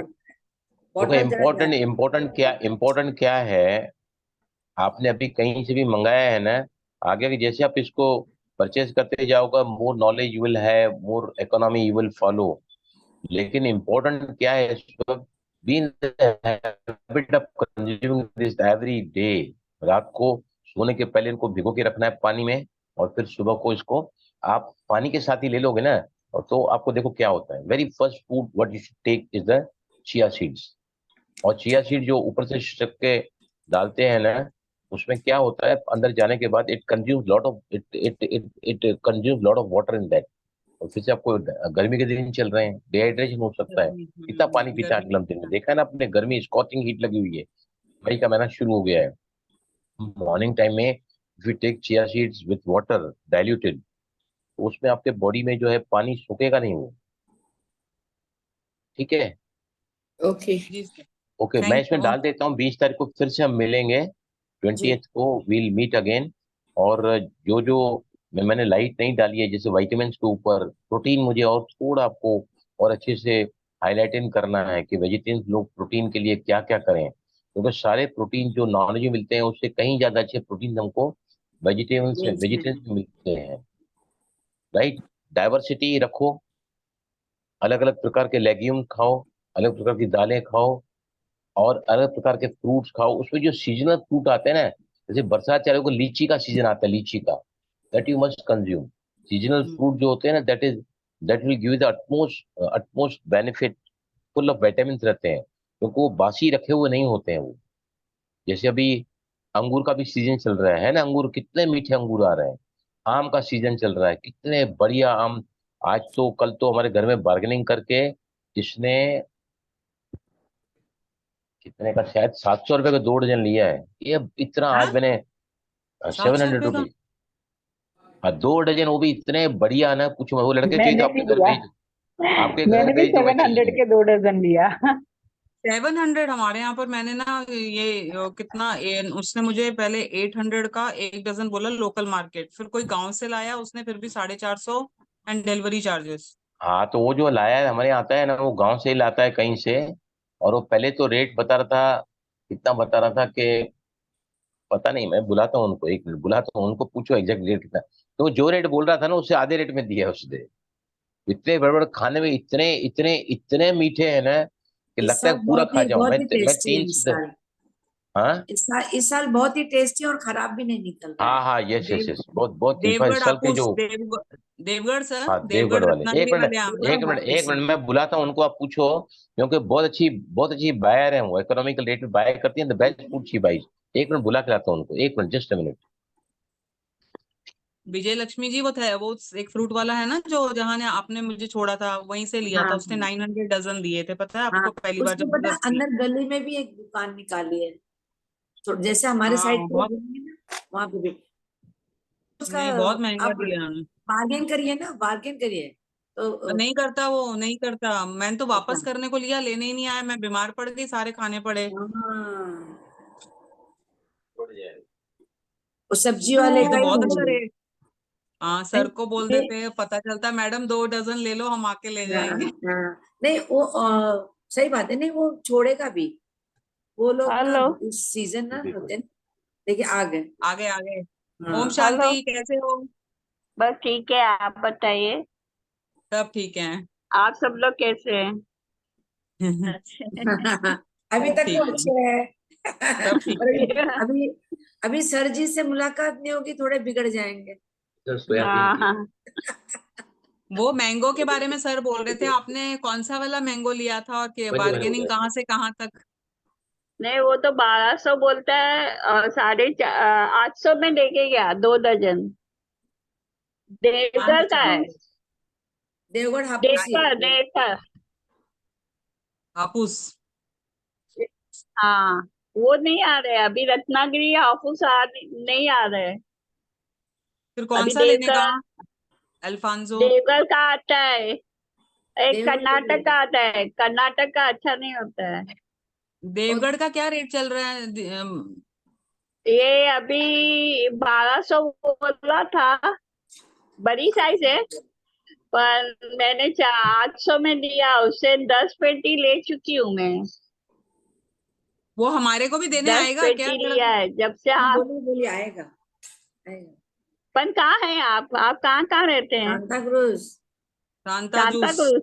पड़ता है, देखो बॉटल जरा इम्पोर्टेंट ज्यादा। इम्पोर्टेंट क्या है, आपने अभी कहीं से भी मंगाया है ना, आगे की जैसे आप इसको परचेज करते जाओगे, more knowledge you will have, more economy you will follow. लेकिन इम्पोर्टेंट क्या है, इस वक्त be in the habit of consuming this every day. रात को सोने के पहले इनको भिगो के रखना है पानी में, और फिर सुबह को इसको आप पानी के साथ ही ले लोगे ना, और तो आपको देखो क्या होता है। Very first food what you should take is the chia seeds. और चिया सीड जो ऊपर से छिड़क के डालते हैं ना, उसमें क्या होता है, अंदर जाने के बाद it consumes lot of it consumes lot of water in that. और फिर से आपको गर्मी के दिन चल रहे हैं, डिहाइड्रेशन हो सकता है। कितना पानी पीता है गर्मी अगले दिन में, देखा है ना आपने, गर्मी स्कॉचिंग हीट लगी हुई है, मई का महीना शुरू हो गया है। मॉर्निंग टाइम में if you take chia seeds with water diluted, तो उसमें आपके बॉडी में जो है पानी सूखेगा नहीं वो। ठीक है, ओके जी सर। ओके, मैं थैंक इसमें यू। डाल देता हूँ। 20 तारीख को फिर से हम मिलेंगे, जी। 20th को वील मीट अगेन। और जो जो मैंने लाइट नहीं डाली है, जैसे वाइटामिन के ऊपर, प्रोटीन, मुझे और थोड़ा आपको और अच्छे से हाईलाइट इन करना है कि वेजिटेरियन लोग प्रोटीन के लिए क्या क्या करें, क्योंकि सारे प्रोटीन जो नॉन वेज मिलते हैं उससे कहीं ज्यादा अच्छे प्रोटीन हमको Yes, वेजिटेरियन ma'am. से मिलते हैं। राइट, डाइवर्सिटी रखो, अलग अलग प्रकार के लेग्यूम खाओ, अलग प्रकार की दालें खाओ, और अलग प्रकार के फ्रूट्स खाओ। उसमें जो सीजनल फ्रूट आते हैं ना, जैसे बरसात चारों को लीची का सीजन आता है, लीची का, that you must consume. Seasonal fruit जो होते हैं ना, that will give the utmost benefit, full of vitamin रहते हैं, क्योंकि वो बासी रखे हुए नहीं होते हैं वो। जैसे अभी अंगूर का भी सीजन चल रहा है ना, अंगूर कितने मीठे अंगूर आ रहे हैं। आम का सीजन चल रहा है, कितने बढ़िया आम। आज तो कल तो हमारे घर में बार्गेनिंग करके जिसने कितने का, शायद 700 रुपए का 2 डजन लिया है। ये इतना, हाँ, आज मैंने सात सेवन सौ हंड्रेड रुपए का रुपीज हाँ, 2 डजन, वो भी इतने बढ़िया ना, कुछ वो लड़के चाहिए तो मैंने भी लिया, आपके घर मैंने भी भेज दो, मैं 700 चाहिए। के 2 डजन लिया। 700। हमारे यहाँ पर मैंने ना ये कितना उसने मुझे पहले 800 का 1 डजन बोला लोकल मार्केट, फिर कोई गांव से लाया उसने, फिर भी 450 एंड डिलीवरी चार्जेस। हाँ, तो वो जो लाया है हमारे यहाँ आता है ना, वो गांव से ही लाता है कहीं से। और वो पहले तो रेट बता रहा था, कितना बता रहा था कि पता नहीं, मैं बुलाता हूँ उनको, एक मिनट बुलाता हूँ उनको, पूछो एग्जैक्ट रेट कितना। तो वो जो रेट बोल रहा था ना, उससे आधे रेट में दिया है उसने। इतने बड़े बड़े खाने में इतने इतने इतने मीठे हैं ना, कि इस लगता साल है पूरा खा जाऊं बहुत ही मैं टेस्टी है तीन इस से। साल। हाँ इस साल बहुत ही टेस्टी और खराब भी नहीं निकल रहा है। हाँ हाँ, यस यस देव यस, बहुत बहुत इस देवगढ़ साल के आपको जो, देवगढ़ सर, हाँ देवगढ़ देवगढ़ वाले, एक रत्नागिरी मिनट वाले आम ना। एक मिनट एक हापुस। मिनट, मैं बुलाता हूँ उनको, आप पूछो, क्योंकि बहुत अच्छी बायर है वो, इकोनॉमिकल रेट में बाय करती है, the best food she buys. एक मिनट बुला के लाता हूँ उनको, एक minute, just a minute. Vijay Lakshmi ji, वो एक फ्रूट वाला है ना, जो जहाँ ने आपने मुझे छोड़ा था, वहीं से लिया हाँ था उसने। हाँ 900 डजन दिए थे, पता है हाँ। आपको, पहली बार उसने जब पता है विजिट की। अंदर गली में भी एक दुकान निकाली है, तो जैसे हमारे साइड हाँ पे बहुत, लगी है ना, वहां पे भी उसका नहीं बहुत महंगा आप दिया हमें। बार्गेन करिए ना, बार्गेन करिए तो नहीं करता वो, नहीं करता। मैंने तो अच्छा। वापस करने को लिया, लेने ही नहीं आया, मैं बीमार पड़ गई, सारे खाने पड़े। हाँ, बढ़ जाएगा। वो सब्जी वाले ये का तो ही बहुत है अच्छा ये। रेट। हाँ, सर को बोल नहीं देते, पता चलता मैडम 2 डजन ले लो, हम आके ले हाँ जाएंगे। हाँ, नहीं वो सही बात है, नहीं वो छोड़ेगा भी, वो लोग ना हेलो इस सीजन ना बिल्कुल। होते हैं। देखिए आ गए। आगे आगे। ओम हाँ हेलो, शांति, कैसे हो? बस ठीक है, आप बताइए, सब ठीक है। आप सब लोग कैसे हैं? अच्छा। अभी सब तक ठीक तो है, अच्छे है। सब ठीक पर है। अभी अभी सर जी से मुलाकात नहीं होगी, थोड़े बिगड़ जाएंगे। सर सोयाबीन हाँ की हाँ, वो मैंगो के बारे में सर बोल रहे थे, आपने कौन सा वाला मैंगो लिया था, और वही मैंने बार्गेनिंग बोला। कहाँ से कहाँ तक? नहीं वो तो 1200 बोलता है, 850 में लेके गया 2 दर्जन। देवघर का है, देवगढ़ हापुसी। देवघर। हापुस। हाँ, वो नहीं आ रहे अभी, रत्नागिरी हाफूस नहीं आ रहे। फिर कौन अभी सा लेने का? देवघर, अल्फांसो। देवघर का आता है, एक कर्नाटक देवगढ़ का आता है, कर्नाटक का अच्छा नहीं होता है। और देवगढ़ का क्या रेट चल रहा है? ये अभी 1200 बोला था, बड़ी साइज है, पर मैंने 800 में दिया, उससे 10 पेटी ले चुकी हूँ मैं। वो हमारे को भी देने 10 आएगा क्या पेटी अगर? लिया है जब से। हाँ, हाँ, बोलिए बोलिए, आएगा आएगा। पर कहाँ है आप कहाँ कहाँ रहते हैं? सांता क्रूज। शांता सांता जूस। क्रूज।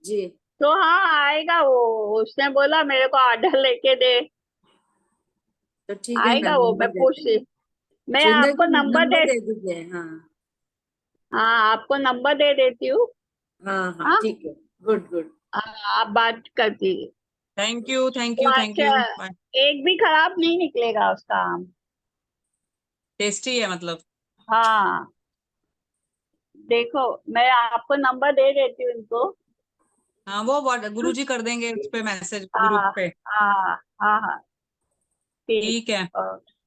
जी, तो हाँ आएगा वो, उसने बोला मेरे को ऑर्डर लेके दे, तो ठीक है ना, आएगा वो, मैं नंबर देते हैं। पूछ, मैं सुंदर आपको जी नंबर नंबर दे, दे दीजिए। हाँ हाँ आपको नंबर दे देती हूँ। हाँ हाँ, हाँ, ठीक है। Good good. आप बात करती, थैंक यू, थैंक तो यू, थैंक अच्छा, यू। एक भी खराब नहीं निकलेगा उसका आम। टेस्टी है मतलब। हाँ, देखो मैं आपको नंबर दे देती हूँ इनको। हाँ, वो गुरुजी कर देंगे उस पे मैसेज, ग्रुप हाँ पे। हाँ हाँ हाँ, ठीक। ठीक है।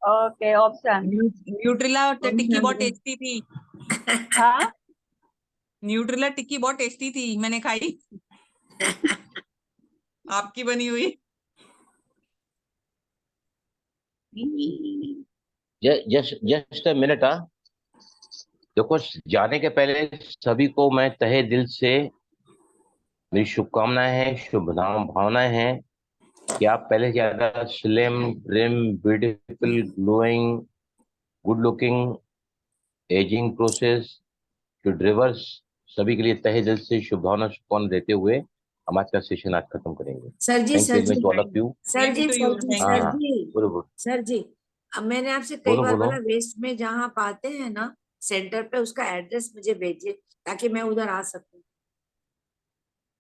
Okay, option. न्यूट्रिला टिक्की बहुत टेस्टी थी। हाँ, न्यूट्रिला टिक्की बहुत टेस्टी थी, मैंने खाई, आपकी बनी हुई। Just just a minute. हाँ, देखो, जाने के पहले सभी को मैं तहे दिल से मेरी शुभकामनाएं हैं, भावनाएं हैं कि आप पहले से ज्यादा slim, trim, beautiful, glowing, good looking, ageing process, जो ड्रिवर्स, सभी के लिए तहे दिल से शुभकामना देते हुए हम आज का सेशन आज खत्म करेंगे। Sir ji, thank you sir very ji, much all of you. Sir same ji, to sir you, ji, thank हाँ सर यू। हाँ, जी, बोलो बोलो सर जी, अब मैंने आपसे कई बोलो बार बोलो। बोला, वेस्ट में जहाँ पाते हैं ना सेंटर पे, उसका एड्रेस मुझे भेजिए ताकि मैं उधर आ सकूं।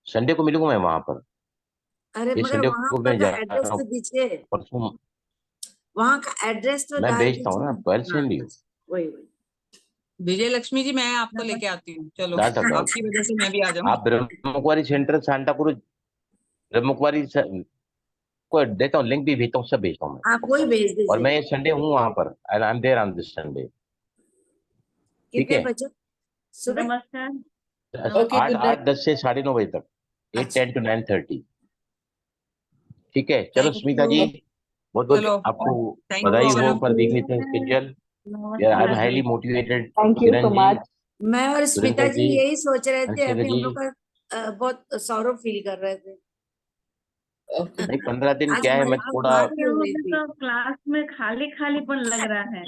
संडे को मिलूंगा मैं वहां पर। अरे ये मगर संडे वहां को पर मैं का जा एड्रेस रहा हूँ, तो दीजिए, परसों वहां का एड्रेस तो मैं डाल भेजता हूँ ना, दीजिए। पहले हाँ, सेंड यू। वही वही। विजय लक्ष्मी जी, मैं आपको लेके आती हूँ, चलो। डालता डालता। आपकी वजह से मैं भी आ जाऊँ। आप ब्रह्मकुमारी सेंटर सांता क्रूज, ब्रह्मकुमारी को देता हूँ, लिंक भी भेजता हूँ, सब भेजता हूँ मैं। आप वही भेज और दीजिए। मैं संडे हूँ वहां पर, I am there on this Sunday. ठीक कितने है, बजे? सुबह? नमस्कार। ओके, आठ गुड आठ नाइट। 10 से 9:30 तक, 8:10 अच्छा, to 9:30। ठीक है, चलो थैंक स्मिता यू। जी, बहुत बहुत चलो, आपको थैंक बधाई यू हो अवनम। फॉर बीइंग विद नमस्ते, किंजल। आई एम हाईली नमस्ते। Motivated. Thank you Kiran so ji, much. मैं और स्मिता सुरेंद्र जी जी, यही सोच रहे थे, हंसिका अभी हम जी। लोग का बहुत सौरव फील कर रहे थे। नहीं, 15 दिन आज क्या है, मैं आज थोड़ा बात आपके हो वहां गई पे थी। तो क्लास में खाली खालीपन लग रहा है।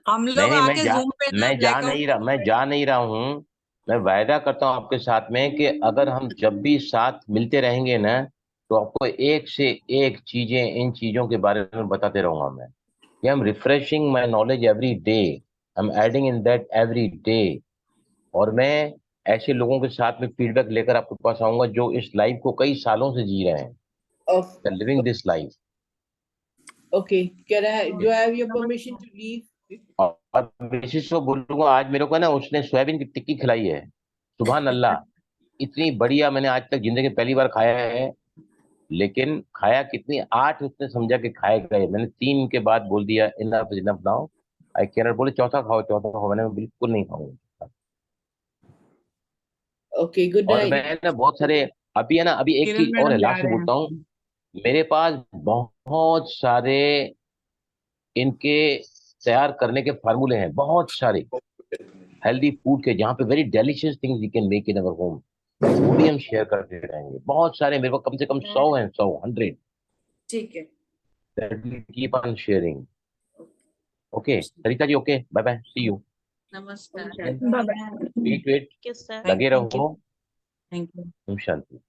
हम नहीं लोग नहीं, आके जूम पे ना ब्लैकआउट कर मैं रहे जा हैं। नहीं रहा हूँ। मैं वायदा करता हूँ आपके साथ में कि अगर हम जब भी साथ मिलते रहेंगे ना, तो आपको एक से एक चीजें, इन चीजों के बारे में बताते रहूंगा मैं। कि I'm refreshing my knowledge every day. I'm adding in that every day. और मैं ऐसे लोगों के साथ में फीडबैक लेकर आपके पास आऊंगा जो इस लाइफ को कई सालों से जी रहे हैं, okay, living this life. Okay, do I have your permission to leave? और मिसेस को बोलूंगा, आज मेरे को ना उसने सोयाबीन की टिक्की खिलाई है, सुभान अल्लाह, इतनी बढ़िया मैंने आज तक जिंदगी में पहली बार खाया है। लेकिन खाया कितनी, 8 उसने समझा कि खाएगा ये, मैंने 3 के बाद बोल दिया enough is enough now, I can not. बोले चौथा खाओ चौथा खाओ, मैंने बिल्कुल नहीं खाऊंगा। Okay, good और night. मैं ना बहुत सारे, अभी है ना, अभी एक किरण चीज और है, मैडम जा लास्ट में रहे बोलता हूँ, हैं। मेरे पास बहुत सारे इनके तैयार करने के फार्मूले हैं, बहुत सारे हेल्दी फूड के, जहाँ पे very delicious things you can make in our home, वो भी हम शेयर करते रहेंगे। बहुत सारे मेरे पास, कम से कम 100 हैं, 100 ठीक है। that we keep on sharing. Okay, Sarita ji, okay, bye bye, see you. नमस्कार। Bye bye. Wait Thank you, sir. लगे Thank you. रहो, थैंक यू। ओम शांति।